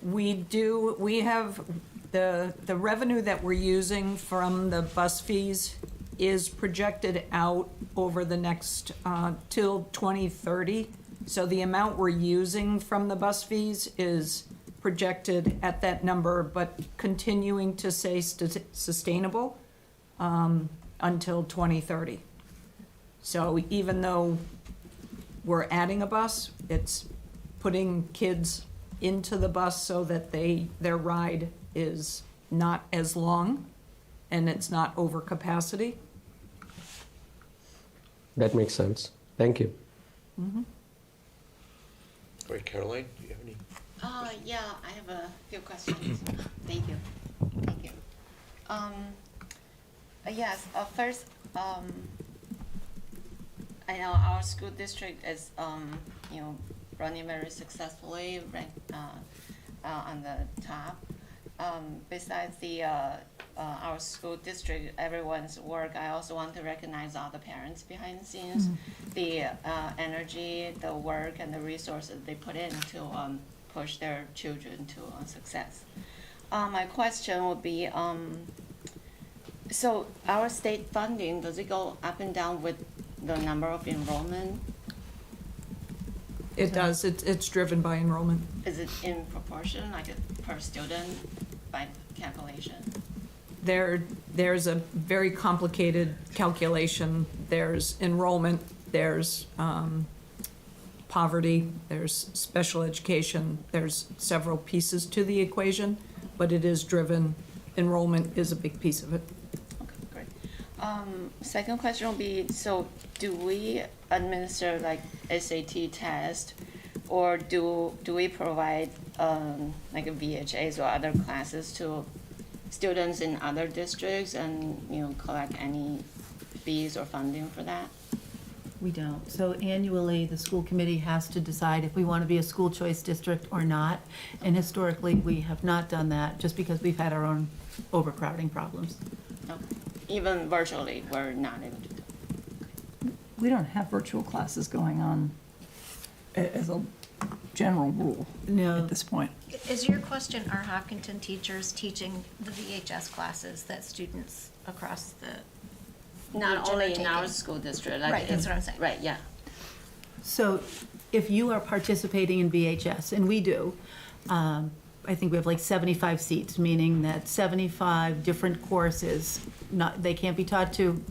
We do. We have the revenue that we're using from the bus fees is projected out over the next till 2030. So the amount we're using from the bus fees is projected at that number, but continuing to stay sustainable until 2030. So even though we're adding a bus, it's putting kids into the bus so that their ride is not as long and it's not over capacity. That makes sense. Thank you. All right, Caroline, do you have any? Yeah, I have a few questions. Thank you. Thank you. Yes, first, I know our school district is, running very successfully, ranked on the top. Besides our school district, everyone's work, I also want to recognize all the parents behind the scenes, the energy, the work, and the resources they put in to push their children to success. My question would be, so our state funding, does it go up and down with the number of enrollment? It does. It's driven by enrollment. Is it in proportion, like per student by calculation? There's a very complicated calculation. There's enrollment, there's poverty, there's special education, there's several pieces to the equation, but it is driven, enrollment is a big piece of it. Okay, great. Second question will be, so do we administer like SAT test, or do we provide like a VHAs or other classes to students in other districts and collect any fees or funding for that? We don't. So annually, the school committee has to decide if we want to be a school choice district or not. And historically, we have not done that just because we've had our own overcrowding problems. Okay. Even virtually, we're not able to do it. We don't have virtual classes going on as a general rule at this point. Is your question, are Hopkinton teachers teaching the VHS classes that students across the Not region only are in taking? our school district. Like Right, that's what I'm saying. Right, yeah. So if you are participating in VHS, and we do, I think we have like 75 seats, meaning that 75 different courses, they can't be taught to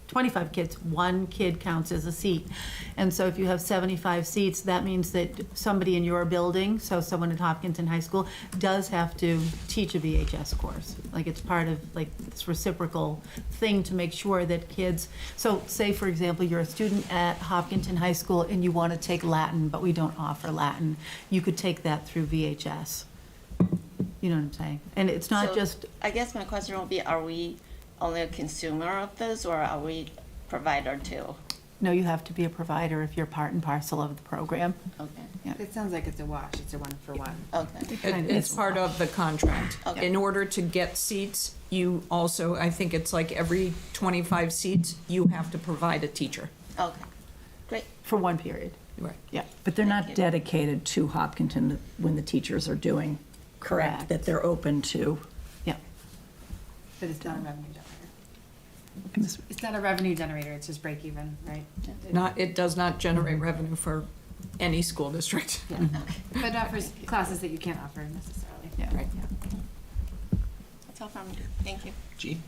25 kids. One kid counts as a seat. And so if you have 75 seats, that means that somebody in your building, so someone at Hopkinton High School, does have to teach a VHS course. Like, it's part of like this reciprocal thing to make sure that kids, so say for example, you're a student at Hopkinton High School and you want to take Latin, but we don't offer Latin. You could take that through VHS. You know what I'm saying? And it's not So, just, I guess my question will be, are we only a consumer of this, or are we provider too? no, you have to be a provider if you're part and parcel of the program. Okay. It sounds like it's a wash, it's a one for one. Okay. It's part of the contract. Okay. In order to get seats, you also, I think it's like every 25 seats, you have to provide a teacher. Okay. Great. For one period. Right. Yeah. But they're not dedicated to Hopkinton when the teachers are doing, correct? Correct. That they're open to. Yeah. But it's not a revenue generator. It's not a revenue generator, it's just break even, right? It does not generate revenue for any school district. Yeah. But it offers classes that you can't offer necessarily. Yeah. Right. That's all from me. Thank you. Jean?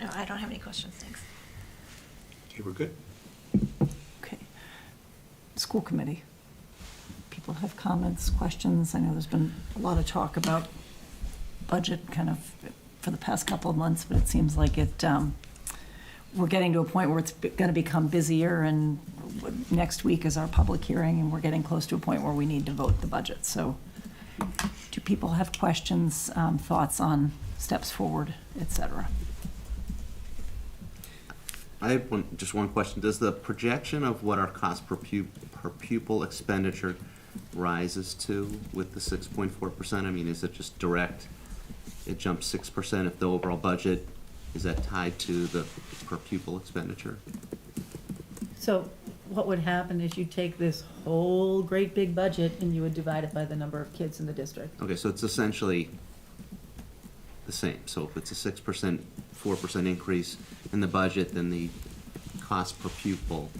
No, I don't have any questions, thanks. Okay, we're good. Okay. School committee. People have comments, questions. I know there's been a lot of talk about budget kind of for the past couple of months, but it seems like we're getting to a point where it's going to become busier, and next week is our public hearing, and we're getting close to a point where we need to vote the budget. So do people have questions, thoughts on steps forward, et cetera? I have just one question. Does the projection of what our cost per pupil expenditure rises to with the 6.4%? I mean, is it just direct? It jumps 6% if the overall budget, is that tied to the per pupil expenditure? So what would happen is you take this whole great big budget and you would divide it by the number of kids in the district. Okay, so it's essentially the same. So if it's a 6%, 4% increase in the budget, then the cost per pupil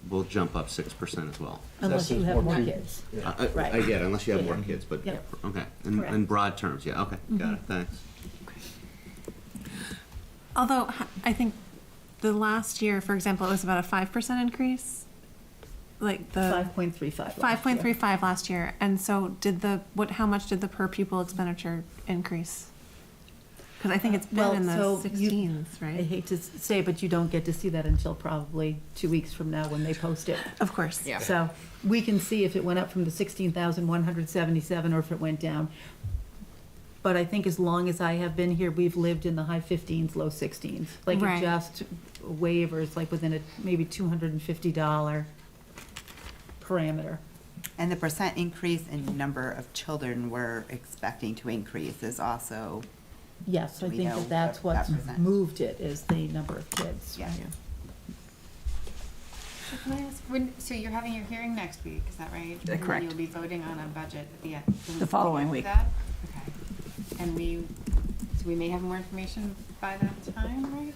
will jump up 6% as well. Unless you have more kids. Right. I get it, unless you have more kids, but, Yep. okay. In broad terms, yeah, okay, got it, thanks. Although I think the last year, for example, it was about a 5% increase, like the 5.35. 5.35 last year. And so how much did the per pupil expenditure increase? Because I think it's been in the 16s, I right? hate to say, but you don't get to see that until probably 2 weeks from now when they post it. Of course. Yeah. So we can see if it went up from the 16,177 or if it went down. But I think as long as I have been here, we've lived in the high 15s, low 16s. Like Right. just waivers, like within a maybe $250 parameter. And the percent increase in number of children we're expecting to increase is also, Yes, I We think know that that's what what's that percent. moved it, is the number of kids. yeah. So can I ask, so you're having your hearing next week, is that right? Correct. And then you'll be voting on a budget at the end. The following week. That? Okay. And so we may have more information by that time, right?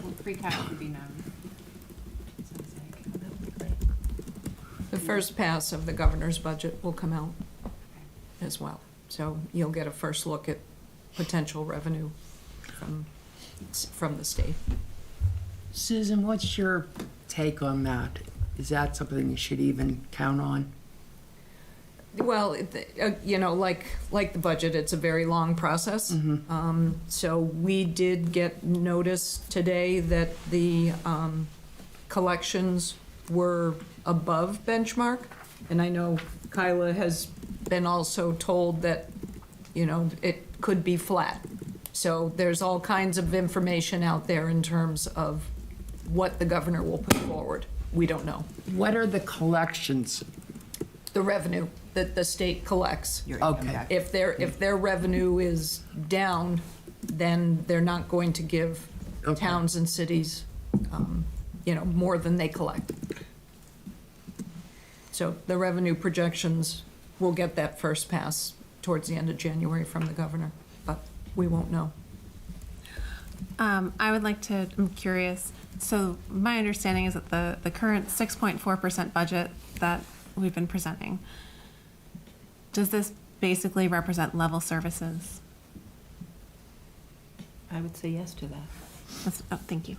Well, pre-cap would be known. Sounds like. The first pass of the governor's budget will come out as well. So you'll get a first look at potential revenue from the state. Susan, what's your take on that? Is that something you should even count on? Well, like the budget, it's a very long process. So we did get notice today that the collections were above benchmark. And I know Kyla has been also told that, it could be flat. So there's all kinds of information out there in terms of what the governor will put forward. We don't know. What are the collections? The revenue that the state collects. Your income Okay. tax. If their revenue is down, then they're not going to give Okay. towns and cities, more than they collect. So the revenue projections, will get that first pass towards the end of January from the governor, but we won't know. I'm curious. So my understanding is that the current 6.4% budget that we've been presenting, does this basically represent level services? I would say yes to that. Thank you.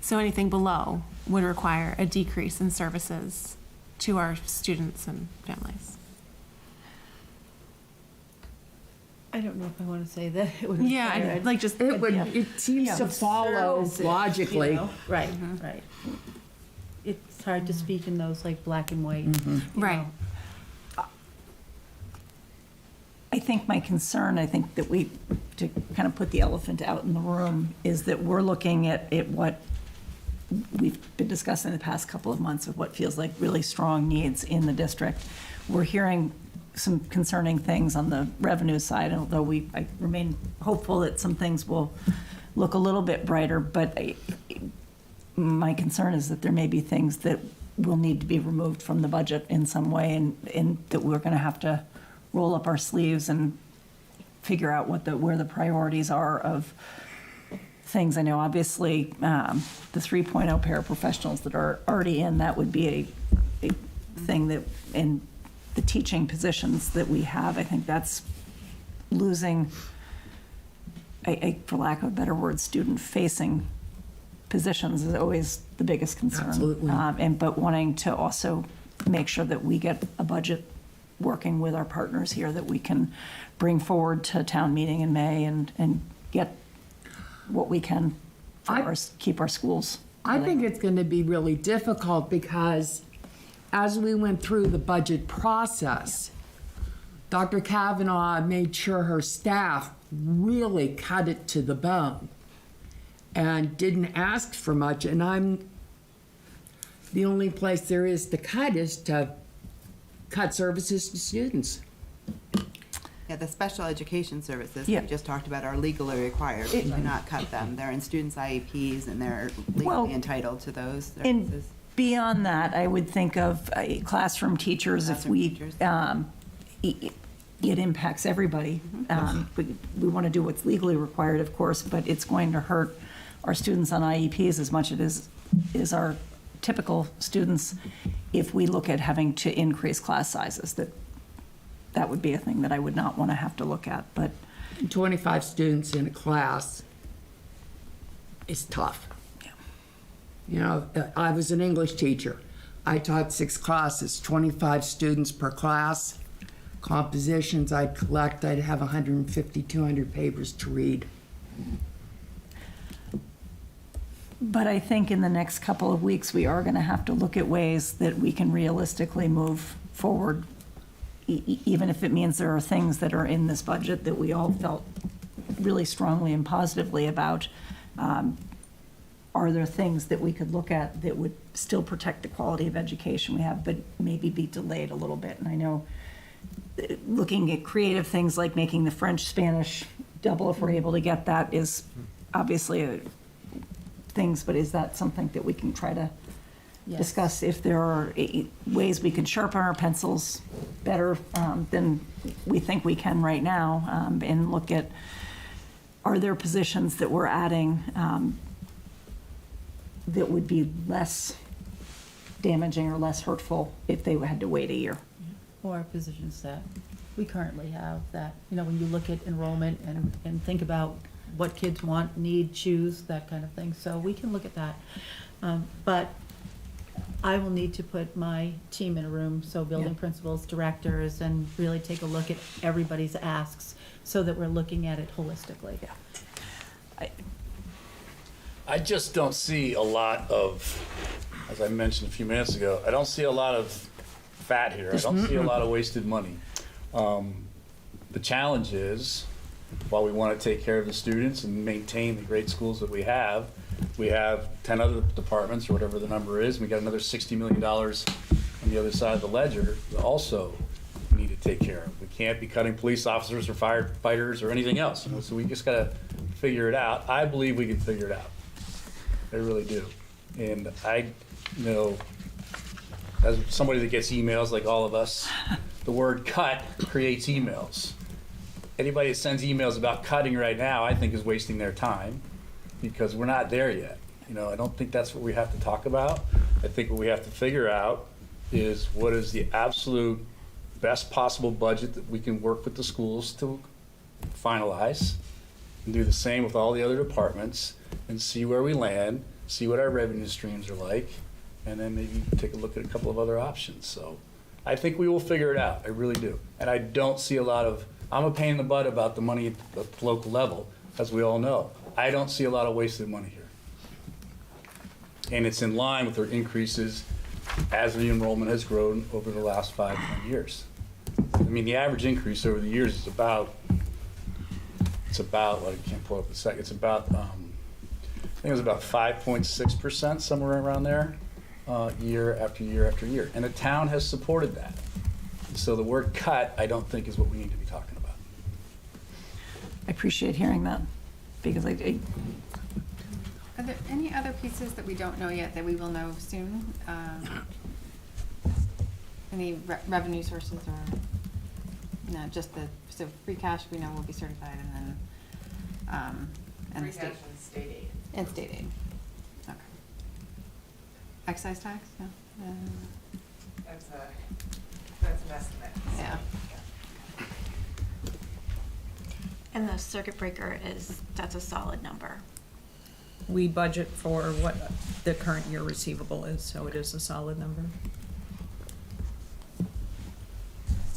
So anything below would require a decrease in services to our students and families. I don't know if I want to say that. It would Yeah, require I'd like just It would, it seems to follow services, logically. you know? Right, right. It's hard to speak in those like black and white. you Right. know. I think my concern, I think that to kind of put the elephant out in the room, is that we're looking at what we've been discussing the past couple of months of what feels like really strong needs in the district. We're hearing some concerning things on the revenue side, although I remain hopeful that some things will look a little bit brighter, but my concern is that there may be things that will need to be removed from the budget in some way, and that we're going to have to roll up our sleeves and figure out where the priorities are of things. I know obviously the 3.0 paraprofessionals that are already in, that would be a thing that, in the teaching positions that we have, I think that's losing, for lack of a better word, student-facing positions is always the biggest concern. Absolutely. But wanting to also make sure that we get a budget working with our partners here that we can bring forward to town meeting in May and get what we can for keep our schools. I think it's going to be really difficult because as we went through the budget process, Dr. Kavanaugh made sure her staff really cut it to the bone and didn't ask for much. And the only place there is to cut is to cut services to students. Yeah, the special education services Yeah. we just talked about are legally required. We cannot cut them. They're in students' IEPs, and they're legally entitled to those And services. beyond that, I would think of classroom teachers. If we, it impacts everybody. We want to do what's legally required, of course, but it's going to hurt our students on IEPs as much as it is our typical students if we look at having to increase class sizes. That would be a thing that I would not want to have to look at, but 25 students in a class is tough. Yeah. You know, I was an English teacher. I taught 6 classes, 25 students per class. Compositions I'd collect, I'd have 150, 200 papers to read. But I think in the next couple of weeks, we are going to have to look at ways that we can realistically move forward, even if it means there are things that are in this budget that we all felt really strongly and positively about. Are there things that we could look at that would still protect the quality of education we have, but maybe be delayed a little bit? And I know looking at creative things like making the French-Spanish double, if we're able to get that, is obviously things, but is that something that we can try to discuss if there are ways we could sharpen our pencils better than we think we can right now, and look at, are there positions that we're adding that would be less damaging or less hurtful if they had to wait a year? Or positions that we currently have that, you know, when you look at enrollment and think about what kids want, need, choose, that kind of thing. So we can look at that. But I will need to put my team in a room, so building principals, directors, and really take a look at everybody's asks so that we're looking at it holistically. I just don't see a lot of, as I mentioned a few minutes ago, I don't see a lot of fat here. I don't see a lot of wasted money. The challenge is, while we want to take care of the students and maintain the great schools that we have 10 other departments or whatever the number is, and we got another $60 million on the other side of the ledger that also we need to take care of. We can't be cutting police officers or firefighters or anything else, you know, so we just got to figure it out. I believe we can figure it out. I really do. And I know, as somebody that gets emails like all of us, the word cut creates emails. Anybody that sends emails about cutting right now, I think is wasting their time, because we're not there yet. You know, I don't think that's what we have to talk about. I think what we have to figure out is what is the absolute best possible budget that we can work with the schools to finalize, and do the same with all the other departments, and see where we land, see what our revenue streams are like, and then maybe take a look at a couple of other options. So I think we will figure it out. I really do. And I don't see a lot of, I'm a pain in the butt about the money at the local level, as we all know. I don't see a lot of wasted money here. And it's in line with our increases as the enrollment has grown over the last 5-10 years. I mean, the average increase over the years is about, well, I can't pull up a second, it's about, I think it was about 5.6%, somewhere around there, year after year after year. And the town has supported that. So the word cut, I don't think is what we need to be talking about. I appreciate hearing that, because Are there any other pieces that we don't know yet that we will know soon? Any revenue sources or, no, just so free cash we know will be certified, and then, and Free the state. cash and state aid. And state aid. Okay. Excise tax? No? That's an estimate. Yeah. And the circuit breaker that's a solid number. We budget for what the current year receivable is, so it is a solid number.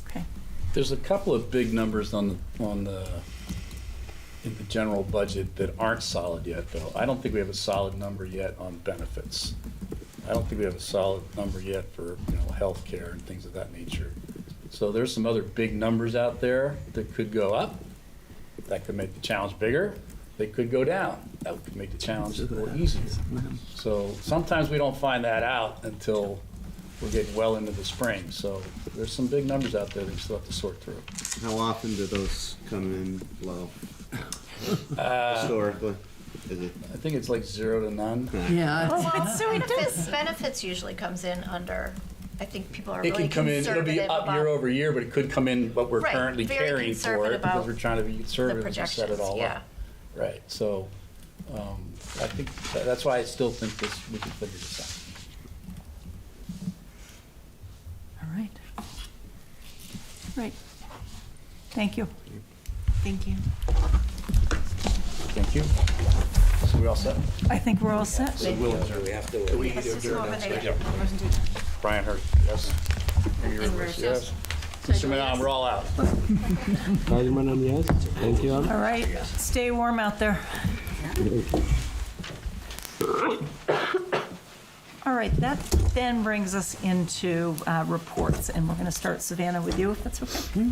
Okay. There's a couple of big numbers in the general budget that aren't solid yet, though. I don't think we have a solid number yet on benefits. I don't think we have a solid number yet for, healthcare and things of that nature. So there's some other big numbers out there that could go up. That could make the challenge bigger. They could go down. That could make the challenge more easier. So sometimes we don't find that out until we're getting well into the spring. So there's some big numbers out there that we still have to sort through. How often do those come in low? Historically? Is it? I think it's like 0 to none. Yeah. Benefits usually comes in under, I think people are It really can come in, it'll be conservative up year about over year, but it could come in what we're Right, currently very carrying for conservative it, because about we're trying to be conservative and set it projections, all yeah. up. Right, so, I think, that's why I still think we can figure this out. All right. Right. Thank you. Thank you. Thank you. So we all set? I think we're all set. We'll adjourn. We have to. Do we need to Let's just adjourn? nominate. Yep. Brian Hurst, yes. Amy Rivers, yes. Mr. Manon, we're all out. Rajamanan, yes. Thank you all. All right, stay warm out there. All right, that then brings us into reports, and we're going to start, Savannah, with you, if that's okay.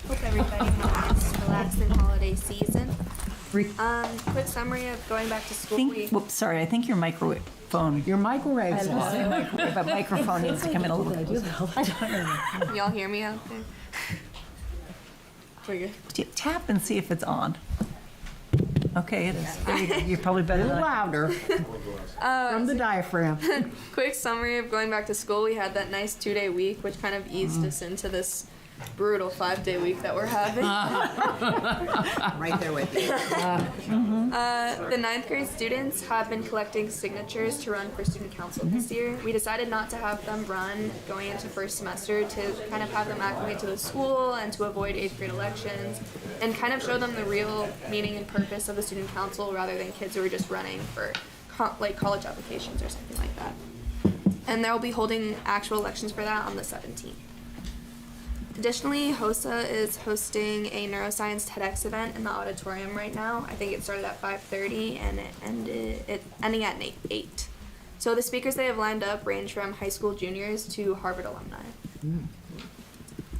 Hope everybody had a nice, relaxing holiday season. Quick summary of going back to school. Whoops, sorry, I think your microphone. Your microwave's I was gonna say microwave, but microphone needs to come in a little bit. Y'all hear me out there? We're good. Tap and see if it's on. Okay, it is. There you go. You're probably better A than little I. louder from the diaphragm. Quick summary of going back to school. We had that nice 2-day week, which kind of eased us into this brutal 5-day week that we're having. Right there with you. The 9th grade students have been collecting signatures to run for student council this year. We decided not to have them run going into first semester to kind of have them acclimate to the school and to avoid 8th grade elections and kind of show them the real meaning and purpose of the student council rather than kids who are just running for like college applications or something like that. And they'll be holding actual elections for that on the 17th. Additionally, HOSA is hosting a neuroscience TEDx event in the auditorium right now. I think it started at 5:30 and it ending at 8. So the speakers they have lined up range from high school juniors to Harvard alumni.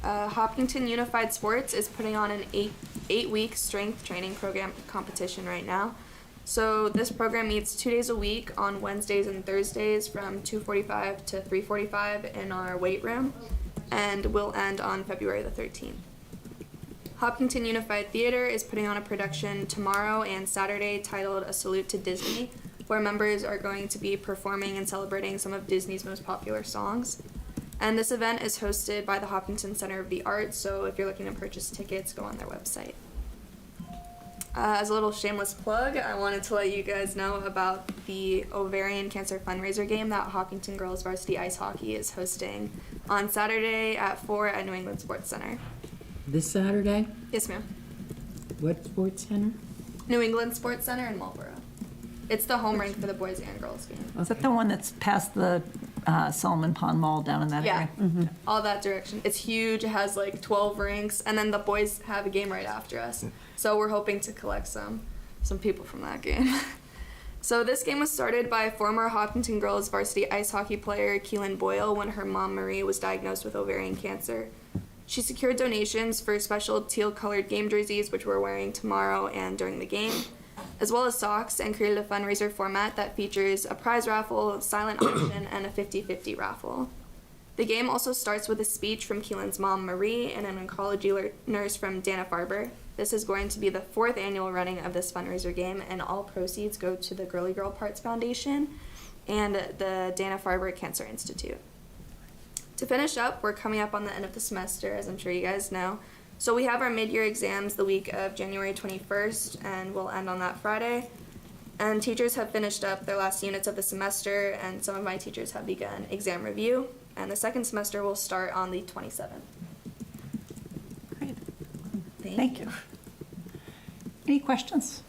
Hopkinton Unified Sports is putting on an 8-week strength training program competition right now. So this program meets 2 days a week on Wednesdays and Thursdays from 2:45 to 3:45 in our weight room, and will end on February the 13th. Hopkinton Unified Theater is putting on a production tomorrow and Saturday titled A Salute to Disney, where members are going to be performing and celebrating some of Disney's most popular songs. And this event is hosted by the Hopkinton Center of the Arts, so if you're looking to purchase tickets, go on their website. As a little shameless plug, I wanted to let you guys know about the ovarian cancer fundraiser game that Hopkinton Girls Varsity Ice Hockey is hosting on Saturday at 4 at New England Sports Center. This Saturday? Yes, ma'am. What sports center? New England Sports Center in Marlboro. It's the home rink for the boys and girls game. Is that the one that's past the Solomon Pond Mall down in that Yeah, area? all that direction. It's huge. It has like 12 rinks, and then the boys have a game right after us. So we're hoping to collect some people from that game. So this game was started by former Hopkinton Girls varsity ice hockey player Keelan Boyle when her mom Marie was diagnosed with ovarian cancer. She secured donations for special teal-colored game jerseys, which we're wearing tomorrow and during the game, as well as socks, and created a fundraiser format that features a prize raffle, silent auction, and a 50-50 raffle. The game also starts with a speech from Keelan's mom, Marie, and an oncology nurse from Dana-Farber. This is going to be the 4th annual running of this fundraiser game, and all proceeds go to the Girly Girl Parts Foundation and the Dana-Farber Cancer Institute. To finish up, we're coming up on the end of the semester, as I'm sure you guys know. So we have our mid-year exams the week of January 21st, and we'll end on that Friday. And teachers have finished up their last units of the semester, and some of my teachers have begun exam review, and the second semester will start on the 27th. Great. Thank you. Any questions?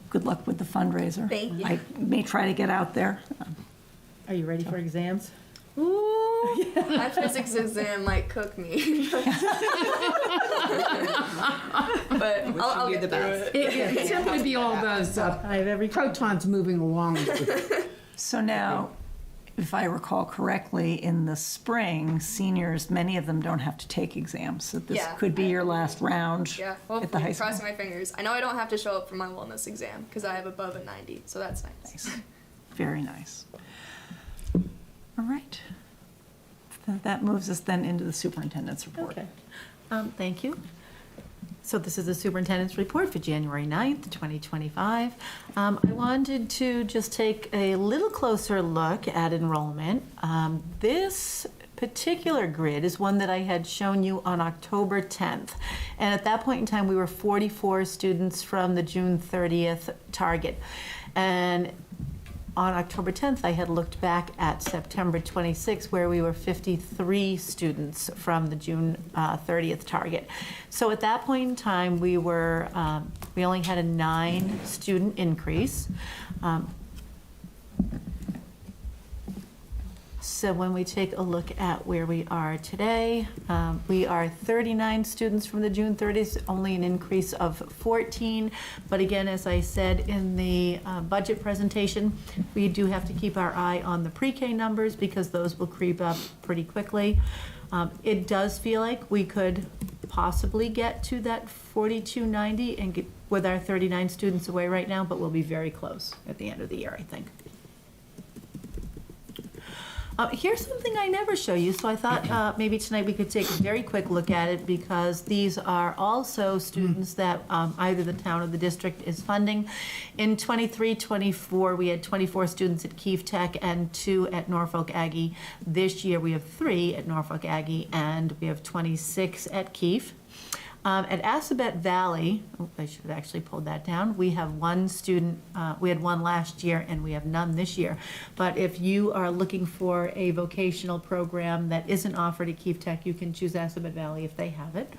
Good luck with the fundraiser. Thank you. I may try to get out there. Are you ready for exams? Ooh, my physics exam might cook me. But I'll get through it. It simply be all those protons moving along. So now, if I recall correctly, in the spring, seniors, many of them don't have to take exams. So this Yeah. could be your last round Yeah, at the high school. crossing my fingers. I know I don't have to show up for my wellness exam because I have above a 90, so that's nice. Very nice. All right. That moves us then into the superintendent's report. Okay. Thank you. So this is the superintendent's report for January 9th, 2025. I wanted to just take a little closer look at enrollment. This particular grid is one that I had shown you on October 10th. And at that point in time, we were 44 students from the June 30th target. And on October 10th, I had looked back at September 26th, where we were 53 students from the June 30th target. So at that point in time, we only had a 9 student increase. So when we take a look at where we are today, we are 39 students from the June 30th, only an increase of 14. But again, as I said in the budget presentation, we do have to keep our eye on the pre-K numbers because those will creep up pretty quickly. It does feel like we could possibly get to that 4290 and get with our 39 students away right now, but we'll be very close at the end of the year, I think. Here's something I never show you, so I thought maybe tonight we could take a very quick look at it because these are also students that either the town or the district is funding. In 23-24, we had 24 students at Keefe Tech and 2 at Norfolk Aggie. This year we have 3 at Norfolk Aggie and we have 26 at Keefe. At Assabet Valley, I should have actually pulled that down, we have 1 student, we had 1 last year and we have none this year. But if you are looking for a vocational program that isn't offered at Keefe Tech, you can choose Assabet Valley if they have it.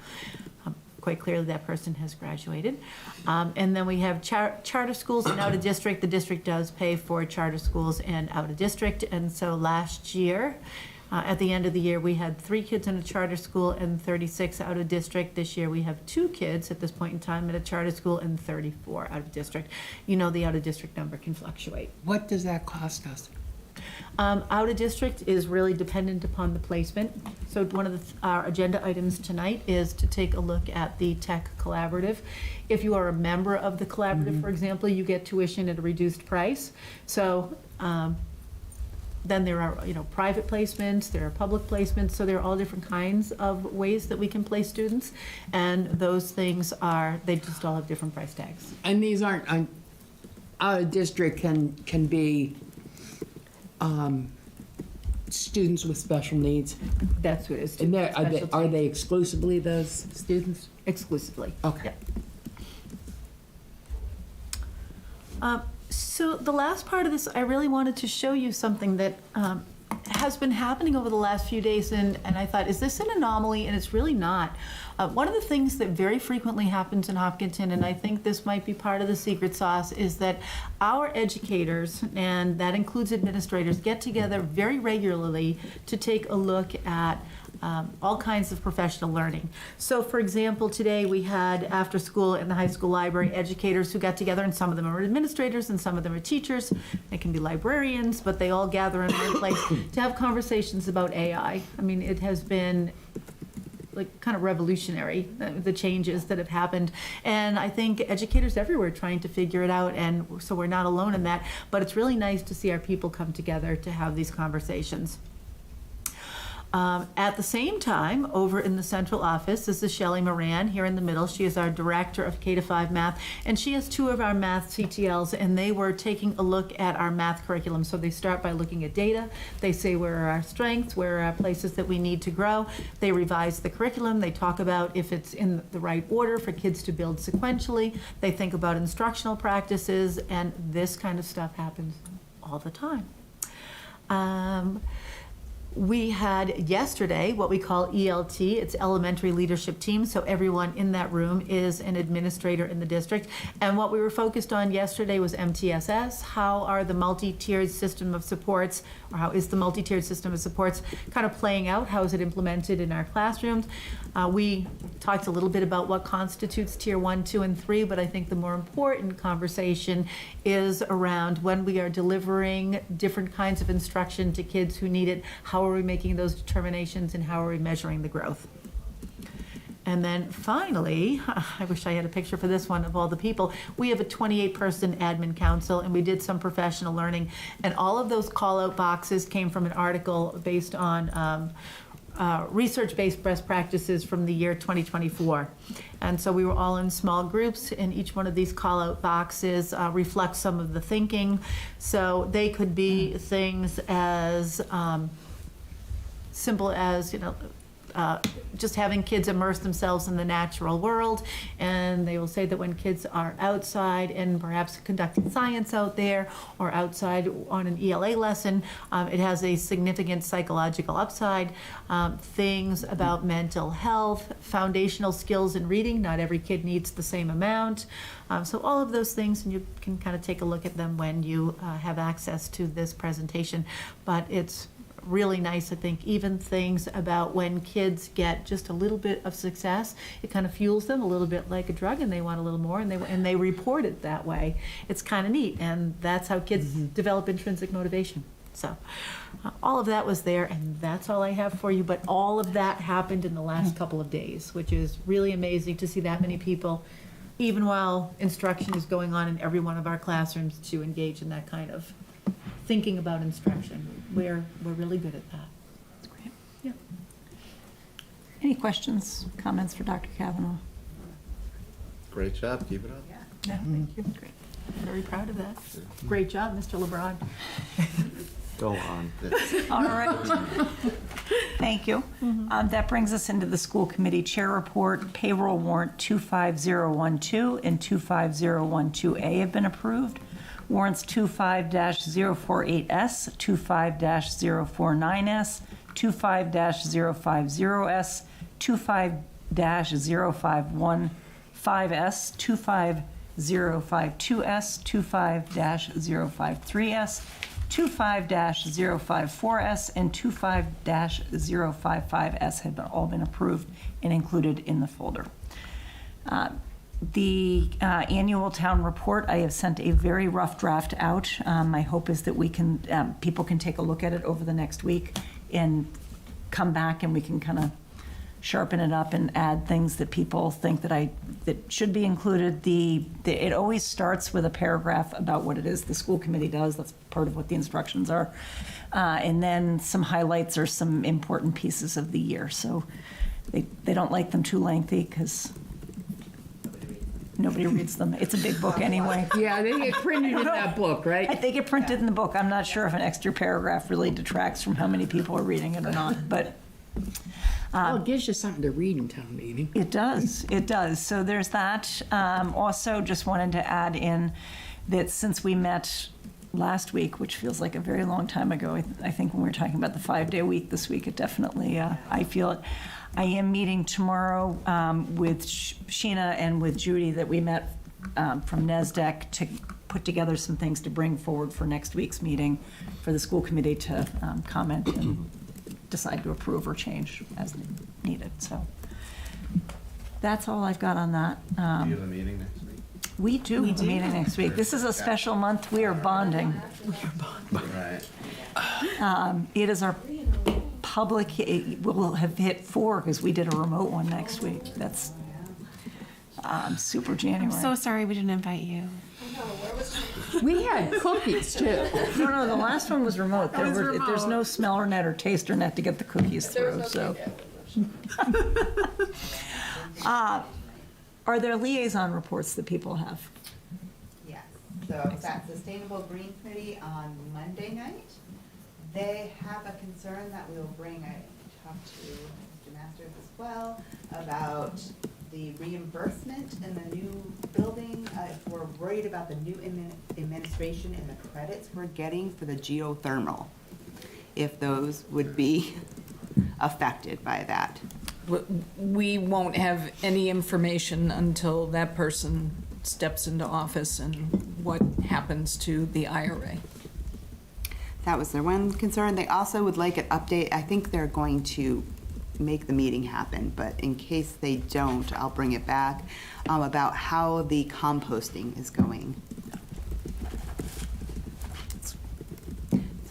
Quite clearly that person has graduated. And then we have charter schools and out of district. The district does pay for charter schools and out of district. And so last year, at the end of the year, we had 3 kids in a charter school and 36 out of district. This year, we have 2 kids at this point in time at a charter school and 34 out of district. You know the out of district number can fluctuate. What does that cost us? Out of district is really dependent upon the placement. So one of our agenda items tonight is to take a look at the Tech Collaborative. If you are a member of the collaborative, for example, you get tuition at a reduced price. So then there are, private placements, there are public placements, so there are all different kinds of ways that we can place students, and those things they just all have different price tags. And these aren't, out of district can be students with special needs. That's what it is. And students with are special they exclusively those students? Exclusively. Okay. So the last part of this, I really wanted to show you something that has been happening over the last few days, and I thought, is this an anomaly? And it's really not. One of the things that very frequently happens in Hopkinton, and I think this might be part of the secret sauce, is that our educators, and that includes administrators, get together very regularly to take a look at all kinds of professional learning. So for example, today we had after school in the high school library educators who got together, and some of them are administrators and some of them are teachers. They can be librarians, but they all gather in one place to have conversations about AI. I mean, it has been like kind of revolutionary, the changes that have happened. And I think educators everywhere are trying to figure it out, and so we're not alone in that. But it's really nice to see our people come together to have these conversations. At the same time, over in the central office, this is Shelley Moran here in the middle. She is our director of K-5 math, and she has two of our math CTLs, and they were taking a look at our math curriculum. So they start by looking at data. They say where are our strengths, where are our places that we need to grow. They revise the curriculum. They talk about if it's in the right order for kids to build sequentially. They think about instructional practices, and this kind of stuff happens all the time. We had yesterday what we call ELT, it's Elementary Leadership Team, so everyone in that room is an administrator in the district. And what we were focused on yesterday was MTSS. How are the multi-tiered system of supports, or how is the multi-tiered system of supports kind of playing out? How is it implemented in our classrooms? We talked a little bit about what constitutes Tier 1, 2, and 3, but I think the more important conversation is around when we are delivering different kinds of instruction to kids who need it, how are we making those determinations and how are we measuring the growth? And then finally, I wish I had a picture for this one of all the people. We have a 28-person admin council, and we did some professional learning, and all of those call-out boxes came from an article based on research-based best practices from the year 2024. And so we were all in small groups, and each one of these call-out boxes reflects some of the thinking. So they could be things as simple as, just having kids immerse themselves in the natural world. And they will say that when kids are outside and perhaps conducting science out there or outside on an ELA lesson, it has a significant psychological upside. Things about mental health, foundational skills in reading, not every kid needs the same amount. So all of those things, and you can kind of take a look at them when you have access to this presentation. But it's really nice, I think, even things about when kids get just a little bit of success, it kind of fuels them a little bit like a drug, and they want a little more, and they report it that way. It's kind of neat, and that's how kids develop intrinsic motivation. So all of that was there, and that's all I have for you, but all of that happened in the last couple of days, which is really amazing to see that many people, even while instruction is going on in every one of our classrooms, to engage in that kind of thinking about instruction. We're really good at that. That's great. Yeah. Any questions, comments for Dr. Kavanaugh? Great job, keep it up. Yeah, thank you. Great. Very proud of that. Great job, Mr. LeBron. Go on. All right. Thank you. That brings us into the school committee chair report. Payroll warrant 25012 and 25012A have been approved. Warrants 25-048S, 25-049S, 25-050S, 25-051-5S, 25-052S, 25-053S, 25-054S, and 25-055S have all been approved and included in the folder. The annual town report, I have sent a very rough draft out. My hope is that we can, people can take a look at it over the next week and come back, and we can kind of sharpen it up and add things that people think that should be included. It always starts with a paragraph about what it is the school committee does. That's part of what the instructions are. And then some highlights or some important pieces of the year. So they don't like them too lengthy because nobody reads them. It's a big book anyway. Yeah, they get printed in that book, I right? think it printed in the book. I'm not sure if an extra paragraph really detracts from how many people are reading it or not, but Well, it gives you something to read in town meeting. it does. It does. So there's that. Also, just wanted to add in that since we met last week, which feels like a very long time ago, I think when we were talking about the 5-day week this week, it definitely, I feel it. I am meeting tomorrow with Sheena and with Judy that we met from NESDEC to put together some things to bring forward for next week's meeting for the school committee to comment and decide to approve or change as needed. So that's all I've got on that. Do you have a meeting next week? We do have a meeting next week. This is a special month. We are bonding. Right. It is our public, we'll have hit 4 because we did a remote one next week. That's super January. I'm so sorry we didn't invite you. We had cookies too. No, the last one was remote. There's no smeller net or taster net to get the cookies through, so. Are there liaison reports that people have? Yes, so it's at Sustainable Green Committee on Monday night. They have a concern that we will bring, I talked to Mr. Masters as well, about the reimbursement in the new building. We're worried about the new administration and the credits we're getting for the geothermal, if those would be affected by that. We won't have any information until that person steps into office and what happens to the IRA. That was their one concern. They also would like an update. I think they're going to make the meeting happen, but in case they don't, I'll bring it back, about how the composting is going.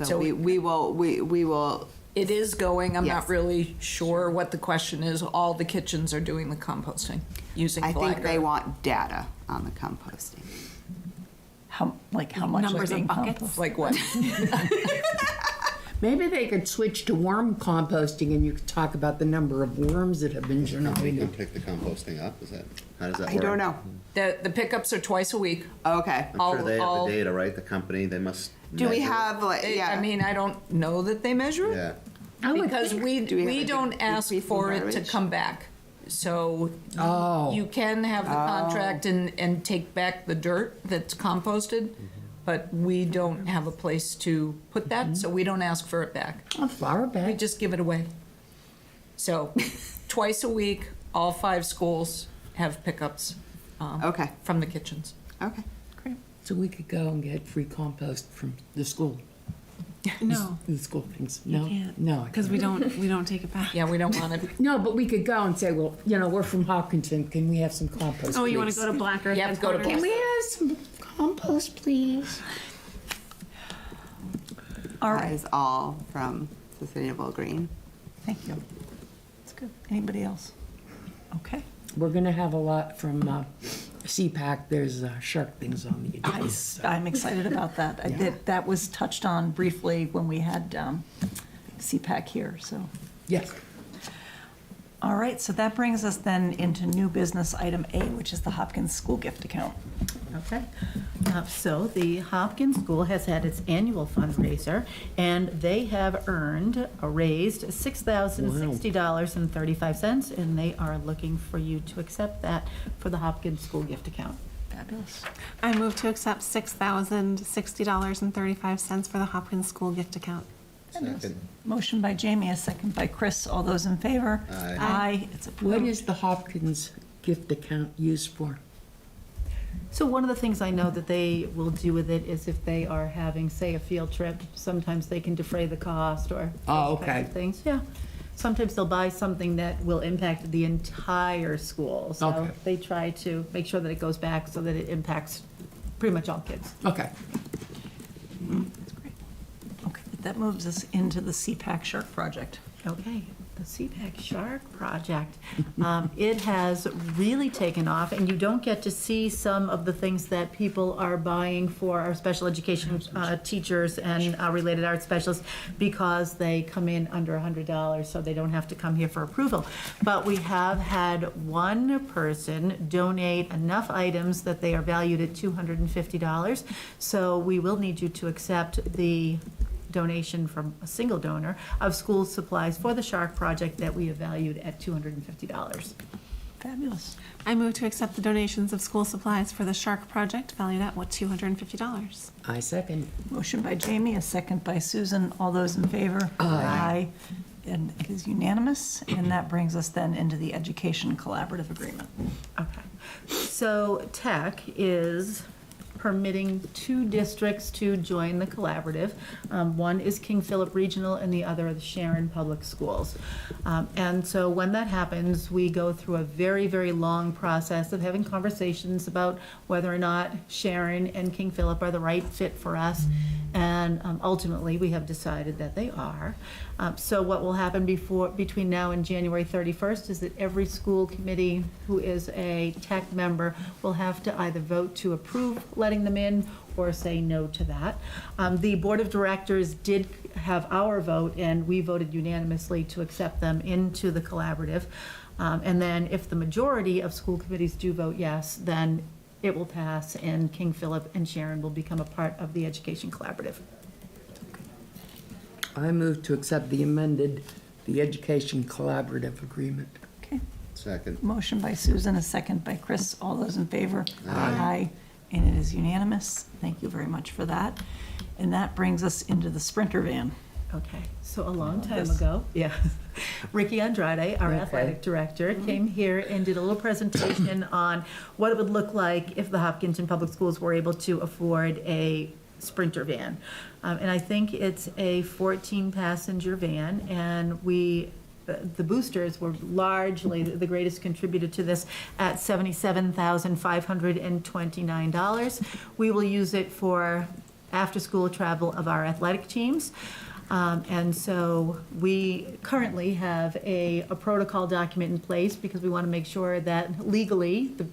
So we will. It is going. I'm Yes. not really sure what the question is. All the kitchens are doing the composting using I think they Blacker. want data on the composting. How much Numbers are being of buckets? composted? Like what? Maybe they could switch to worm composting and you could talk about the number of worms that have been We generated. can pick the composting up, is that, how does that work? I don't know. The pickups are twice a week. Okay. I'm sure they have I'll- the data, right? The company, they must. Do we measure it. have, like, yeah. I mean, I don't know that they measure it. Yeah. Because we Do we have a don't ask decrease in for it to garbage? come back. So Oh. you can have the contract and take back the dirt that's composted, but we don't have a place to put that, so we don't ask for it back. A flower We bag. just give it away. So twice a week, all 5 schools have pickups Okay. from the kitchens. Okay. So we could go and get free compost from the school. No, The school things. you No, can't. no. Because we don't take it back. Yeah, we don't want it. No, but we could go and say, well, you know, we're from Hopkinton. Can we have some compost? Oh, you want to please? go to Black Earth? You have to go to headquarters? Can we have some compost, please? All That right, is all from Sustainable Green. thank you. That's good. Anybody else? Okay. We're gonna have a lot from CPAC. There's shark things on the agenda. I'm excited about that. That was touched on briefly when we had CPAC here, so. Yes. All right, so that brings us then into new business item A, which is the Hopkins School Gift Account. Okay. So the Hopkins School has had its annual fundraiser, and they have raised $6,060.35, and they are looking for you to accept that for the Hopkins School Gift Account. Fabulous. I move to accept $6,060.35 for the Hopkins School gift account. Second. Motion by Jamie, a second by Chris. All those in favor? Aye. Aye. It's What approved. is the Hopkins gift account used for? So one of the things I know that they will do with it is if they are having, say, a field trip, sometimes they can defray the cost or Oh, those kinds of things. Yeah. Sometimes they'll buy something that will impact the entire school. So Okay. they try to make sure that it goes back so that it impacts pretty much all kids. Okay. That's great. Okay, that moves us into the CPAC Shark Project. Okay. the CPAC Shark project. It has really taken off, and you don't get to see some of the things that people are buying for our special education teachers and related art specialists because they come in under $100, so they don't have to come here for approval. But we have had one person donate enough items that they are valued at $250. So we will need you to accept the donation from a single donor of school supplies for the Shark project that we have valued at $250. Fabulous. I move to accept the donations of school supplies for the Shark project valued at $250. I second. Motion by Jamie, a second by Susan. All those in favor? Aye. And it is unanimous, and that brings us then into the Education Collaborative Agreement. Okay. So TEC is permitting 2 districts to join the collaborative. One is King Philip Regional and the other is Sharon Public Schools. And so when that happens, we go through a very, very long process of having conversations about whether or not Sharon and King Philip are the right fit for us. And ultimately, we have decided that they are. So what will happen between now and January 31st is that every school committee who is a TEC member will have to either vote to approve letting them in or say no to that. The Board of Directors did have our vote, and we voted unanimously to accept them into the collaborative. And then if the majority of school committees do vote yes, then it will pass, and King Philip and Sharon will become a part of the Education Collaborative. I move to accept the Education Collaborative Agreement. Okay. Second. Motion by Susan, a second by Chris. All those in favor? Aye. And it is unanimous. Thank you very much for that. And that brings us into the Sprinter van. Okay, so a long time ago, yeah, Ricky Andrade, our Okay. athletic director, came here and did a little presentation on what it would look like if the Hopkinton Public Schools were able to afford a Sprinter van. And I think it's a 14-passenger van, and the boosters were largely the greatest contributor to this at $77,529. We will use it for after-school travel of our athletic teams. And so we currently have a protocol document in place because we want to make sure that legally the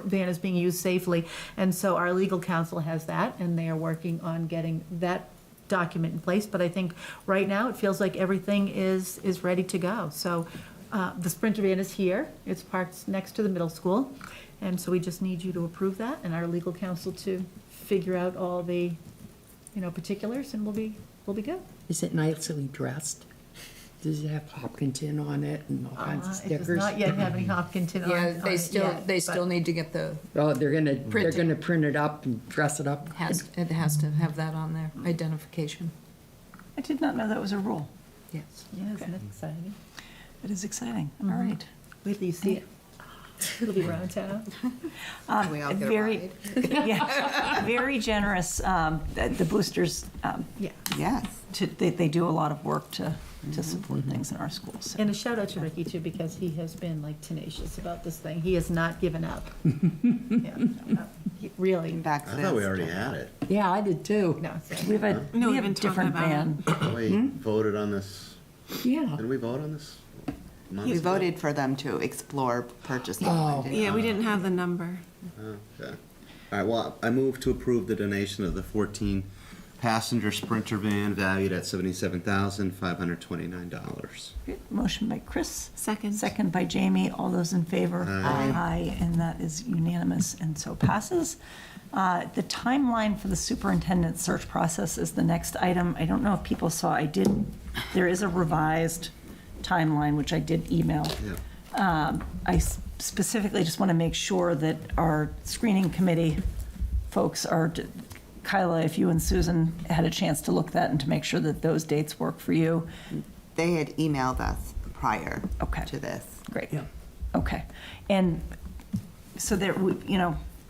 van is being used safely. And so our legal counsel has that, and they are working on getting that document in place. But I think right now it feels like everything is ready to go. So the Sprinter van is here. It's parked next to the middle school. And so we just need you to approve that and our legal counsel to figure out all the, particulars, and we'll be good. Is it nicely dressed? Does it have Hopkinton on it and all kinds of It stickers? does not yet have any Hopkinton on Yeah, on they it still, yet, they but- still need to get the, Oh, they're gonna Printed. print it up and dress it up. it has to have that on there, identification. I did not know that was a rule. Yes. Yeah, isn't it exciting? It is exciting. All right. Wait till you see it. It'll be around town. We all get a Very, yeah, very generous. The boosters, Yeah. Yes. they do a lot of work to support things in our schools. And a shout out to Ricky too, because he has been like tenacious about this thing. He has not given up. Yeah, really. Back I thought we already had it. Yeah, I did too. No, it's We have a, No, we we've have a been talking different about van. We voted on this, Yeah. didn't we vote on this? months We ago? voted for them to explore purchasing. Oh. one, didn't Yeah, we didn't have the number. Okay. All right, well, I move to approve the donation of the 14-passenger Sprinter van valued at $77,529. Motion by Chris. Second. Second by Jamie. All those in favor? Aye. Aye, and that is unanimous and so passes. The timeline for the superintendent search process is the next item. I don't know if people saw, there is a revised timeline, which I did email. Yeah. I specifically just want to make sure that our screening committee folks are, Kyla, if you and Susan had a chance to look at that and to make sure that those dates work for you. They had emailed us prior to this. Great. Okay. And so there,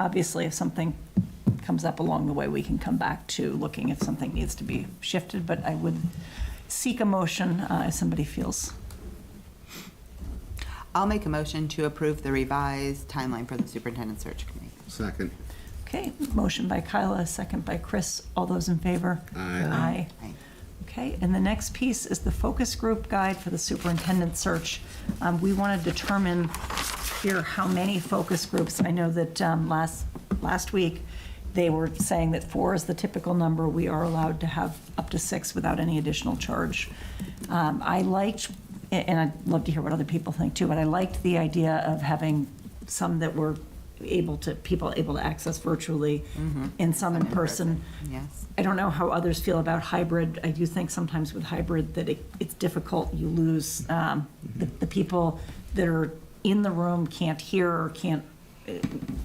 obviously if something comes up along the way, we can come back to looking if something needs to be shifted, but I would seek a motion if somebody feels. I'll make a motion to approve the revised timeline for the superintendent search committee. Second. Okay, motion by Kyla, second by Chris. All those in favor? Aye. Aye. Okay, and the next piece is the focus group guide for the superintendent search. We want to determine here how many focus groups. I know that last week, they were saying that 4 is the typical number. We are allowed to have up to 6 without any additional charge. I liked, and I'd love to hear what other people think too, but I liked the idea of having some that were people able to access virtually and some in person. Yes. I don't know how others feel about hybrid. I do think sometimes with hybrid that it's difficult. You lose the people that are in the room can't hear or can't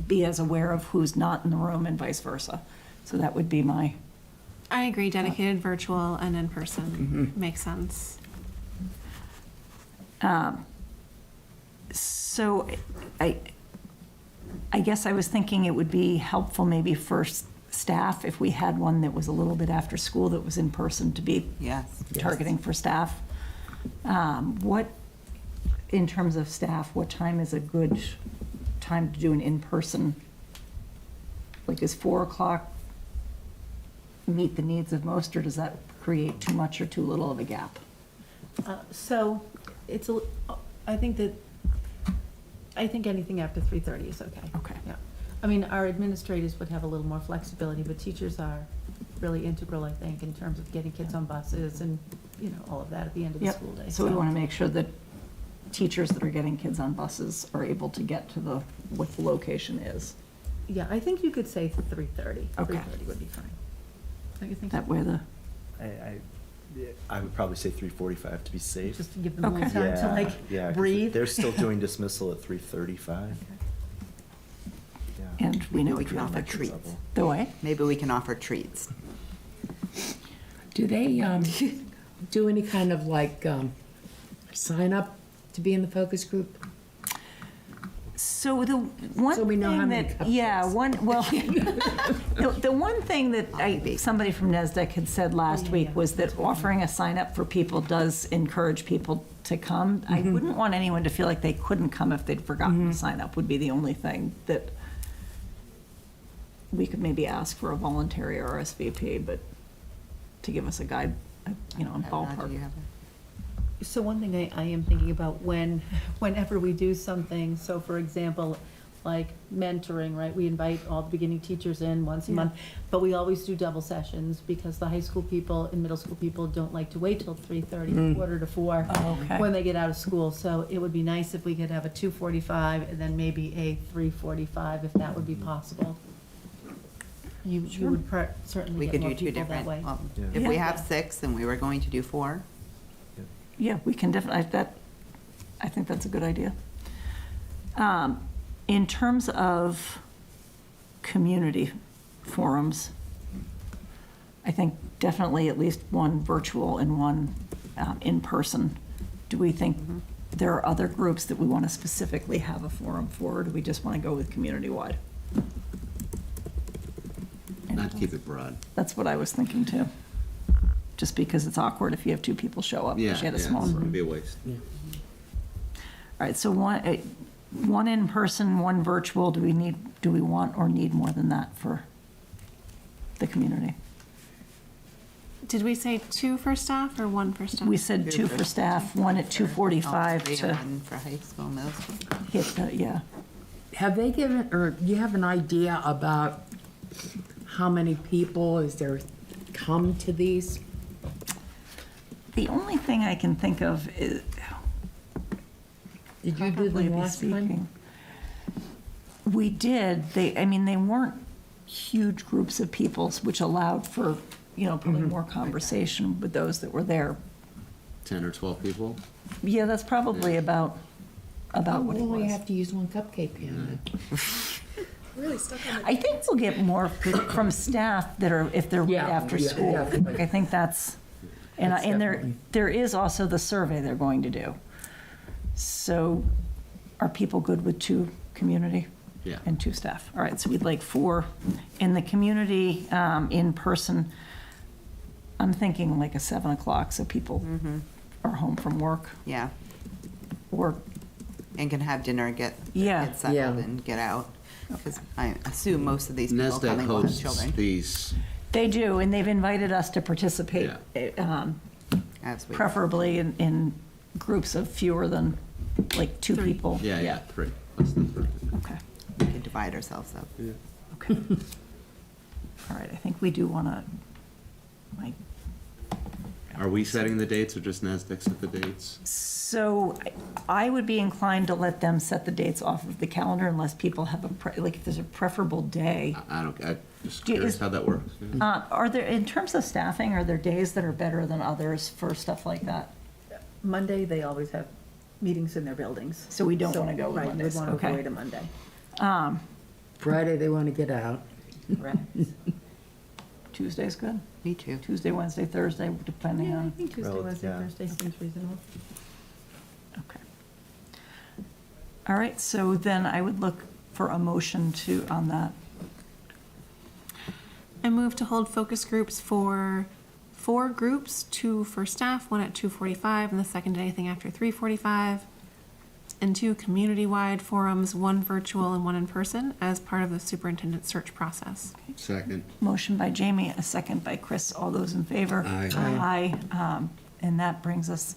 be as aware of who's not in the room and vice versa. So that would be my. I agree, dedicated virtual and in person makes sense. So I guess I was thinking it would be helpful maybe for staff if we had one that was a little bit after school that was in person to be targeting for staff. What, in terms of staff, what time is a good time to do an in-person? Like, is 4 o'clock meet the needs of most, or does that create too much or too little of a gap? So it's I think anything after 3:30 is okay. Okay. Yeah. I mean, our administrators would have a little more flexibility, but teachers are really integral, I think, in terms of getting kids on buses and, all of that at the end of the Yep. school day. So we want to make sure that teachers that are getting kids on buses are able to get to what the location is. Yeah, I think you could say 3:30. Okay. 3:30 would be fine. Don't you think? That way I would probably say 3:45 to be safe. Just to give them a little time to Yeah, 'cause breathe. they're still doing dismissal at 3:35. Yeah. And we know We what can you're offer like. treats. The way? Maybe we can offer treats. Do they do any kind of sign up to be in the focus group? So the one So we know how thing many that, yeah, the one thing that somebody from NESDEC had said last week was that offering a sign up for people does encourage people to come. I wouldn't want anyone to feel like they couldn't come if they'd forgotten to sign up, would be the only thing that we could maybe ask for a voluntary RSVP, but to give us a guide, a ballpark. So one thing I am thinking about whenever we do something, so for example, like mentoring, right? We invite all the beginning teachers in once a month, but we always do double sessions because the high school people and middle school people don't like to wait till 3:30, quarter to 4 when they get out of school. So it would be nice if we could have a 2:45 and then maybe a 3:45 if that would be possible. You would certainly We get could more do 2 people that different. way. Well, if we have 6 and we were going to do 4. Yeah, we can definitely, I think that's a good idea. In terms of community forums, I think definitely at least one virtual and one in person. Do we think there are other groups that we want to specifically have a forum for, or do we just want to go with community-wide? Not keep it broad. That's what I was thinking too. Just because it's awkward if you have 2 people show up, Yeah, because you had a yeah, small it's group. gonna be a waste. All right, so one in person, one virtual. Do we want or need more than that for the community? Did we say 2 for staff or 1 for staff? We said 2 for staff, 1 at 2:45 3 to and 1 for high school, middle school. hit the, yeah. Have they given, or do you have an idea about how many people come to these? The only thing I can think of is. Did you do probably them be last time? speaking. We did. They weren't huge groups of people, which allowed for, probably more conversation with those that were there. 10 or 12 people? Yeah, that's probably about what it We only was. have to use one cupcake pan. Really stuck on I think we'll get more from staff that are, if they're right after school. definitely. Like, I think that's, and there is also the survey they're going to do. So are people good with 2 community? Yeah. And 2 staff? All right, so we'd like 4 in the community, in person. I'm thinking like a 7 o'clock, so people are home from work. Yeah. Or, And can have dinner and get Yeah. get settled Yeah. and get out. Because I assume most of these people NESDEC coming will have hosts children. these They do, and they've invited us to participate, preferably in groups of fewer than, like, 2 people. Yeah, 3. Less than 3. Okay. We can divide ourselves up. Yeah. Okay. All right, I think we do want to, like, Are we setting the dates or just NASDAQ set the dates? so I would be inclined to let them set the dates off of the calendar unless people have like, if there's a preferable day. I'm just Do you- curious is- how that works. Yeah. Are there, in terms of staffing, are there days that are better than others for stuff like that? Monday, they always have meetings in their buildings. So we don't wanna go with Right, Mondays, we want to okay. avoid a Monday. Friday, they want to get out. Right. Tuesday's good? Me too. Tuesday, Wednesday, Thursday, depending Yeah, I on. think Tuesday, Wednesday, Thursday seems reasonable. Okay. All right, so then I would look for a motion on that. I move to hold focus groups for 4 groups, 2 for staff, 1 at 2:45, and the second anything after 3:45, and 2 community-wide forums, 1 virtual and 1 in person, as part of the superintendent search process. Second. Motion by Jamie, a second by Chris. All those in favor? Aye. Aye. And that brings us,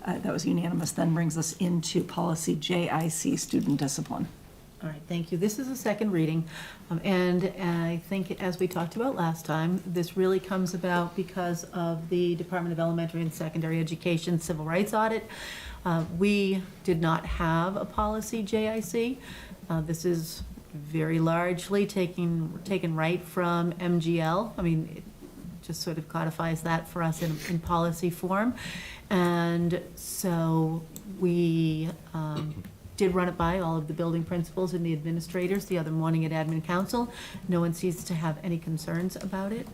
that was unanimous, then brings us into policy JIC, student discipline. All right, thank you. This is a second reading, and I think, as we talked about last time, this really comes about because of the Department of Elementary and Secondary Education Civil Rights Audit. We did not have a policy JIC. This is very largely taken right from MGL. I mean, it just sort of codifies that for us in policy form. And so we did run it by all of the building principals and the administrators the other morning at Admin Council. No one seems to have any concerns about it.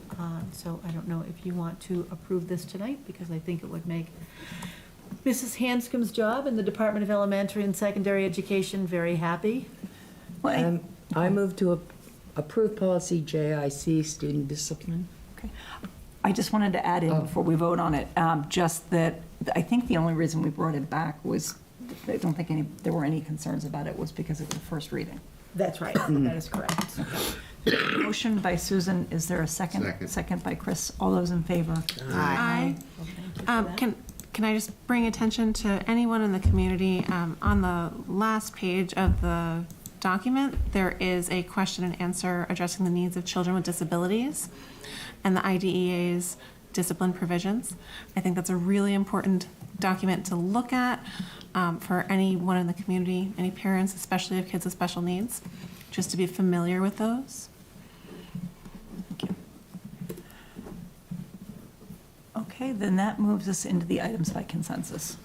So I don't know if you want to approve this tonight, because I think it would make Mrs. Hanscom's job in the Department of Elementary and Secondary Education very happy. I move to approve policy JIC, student discipline. Okay. I just wanted to add in before we vote on it, just that I think the only reason we brought it back was, I don't think there were any concerns about it, was because it was first reading. That's right, that is correct. Motion by Susan, is there a second? Second. Second by Chris. All those in favor? Aye. Can I just bring attention to anyone in the community, on the last page of the document, there is a question and answer addressing the needs of children with disabilities and the IDEA's discipline provisions. I think that's a really important document to look at for anyone in the community, any parents, especially of kids with special needs, just to be familiar with those. Okay, then that moves us into the items by consensus.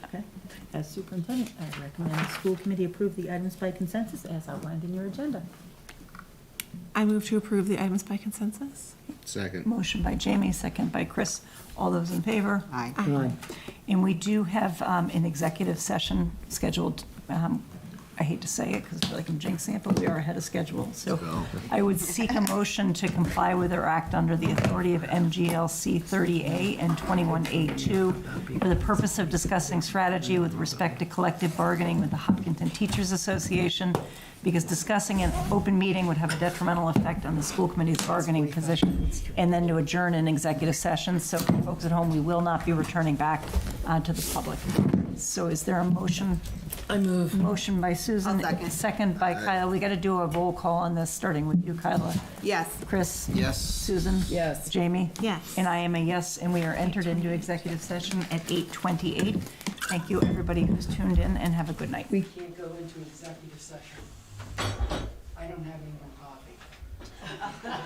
Okay. As superintendent, I recommend the school committee approve the items by consensus as outlined in your agenda. I move to approve the items by consensus. Second. Motion by Jamie, second by Chris. All those in favor? Aye. Aye. And we do have an executive session scheduled. I hate to say it because I feel like I'm jinxing it, but we are ahead of schedule. So I would seek a motion to comply with or act under the authority of MGLC 30A and 21A2 for the purpose of discussing strategy with respect to collective bargaining with the Hopkinton Teachers Association, because discussing an open meeting would have a detrimental effect on the school committee's bargaining position, and then to adjourn an executive session. So for folks at home, we will not be returning back to the public. So is there a motion? I move. Motion by Susan. I'll second. Second by Kyla. We got to do a roll call on this, starting with you, Kyla. Yes. Chris? Yes. Susan? Yes. Jamie? Yes. And I am a yes, and we are entered into executive session at 8:28. Thank you, everybody who's tuned in, and have a good night. We can't go into executive session. I don't have any more coffee.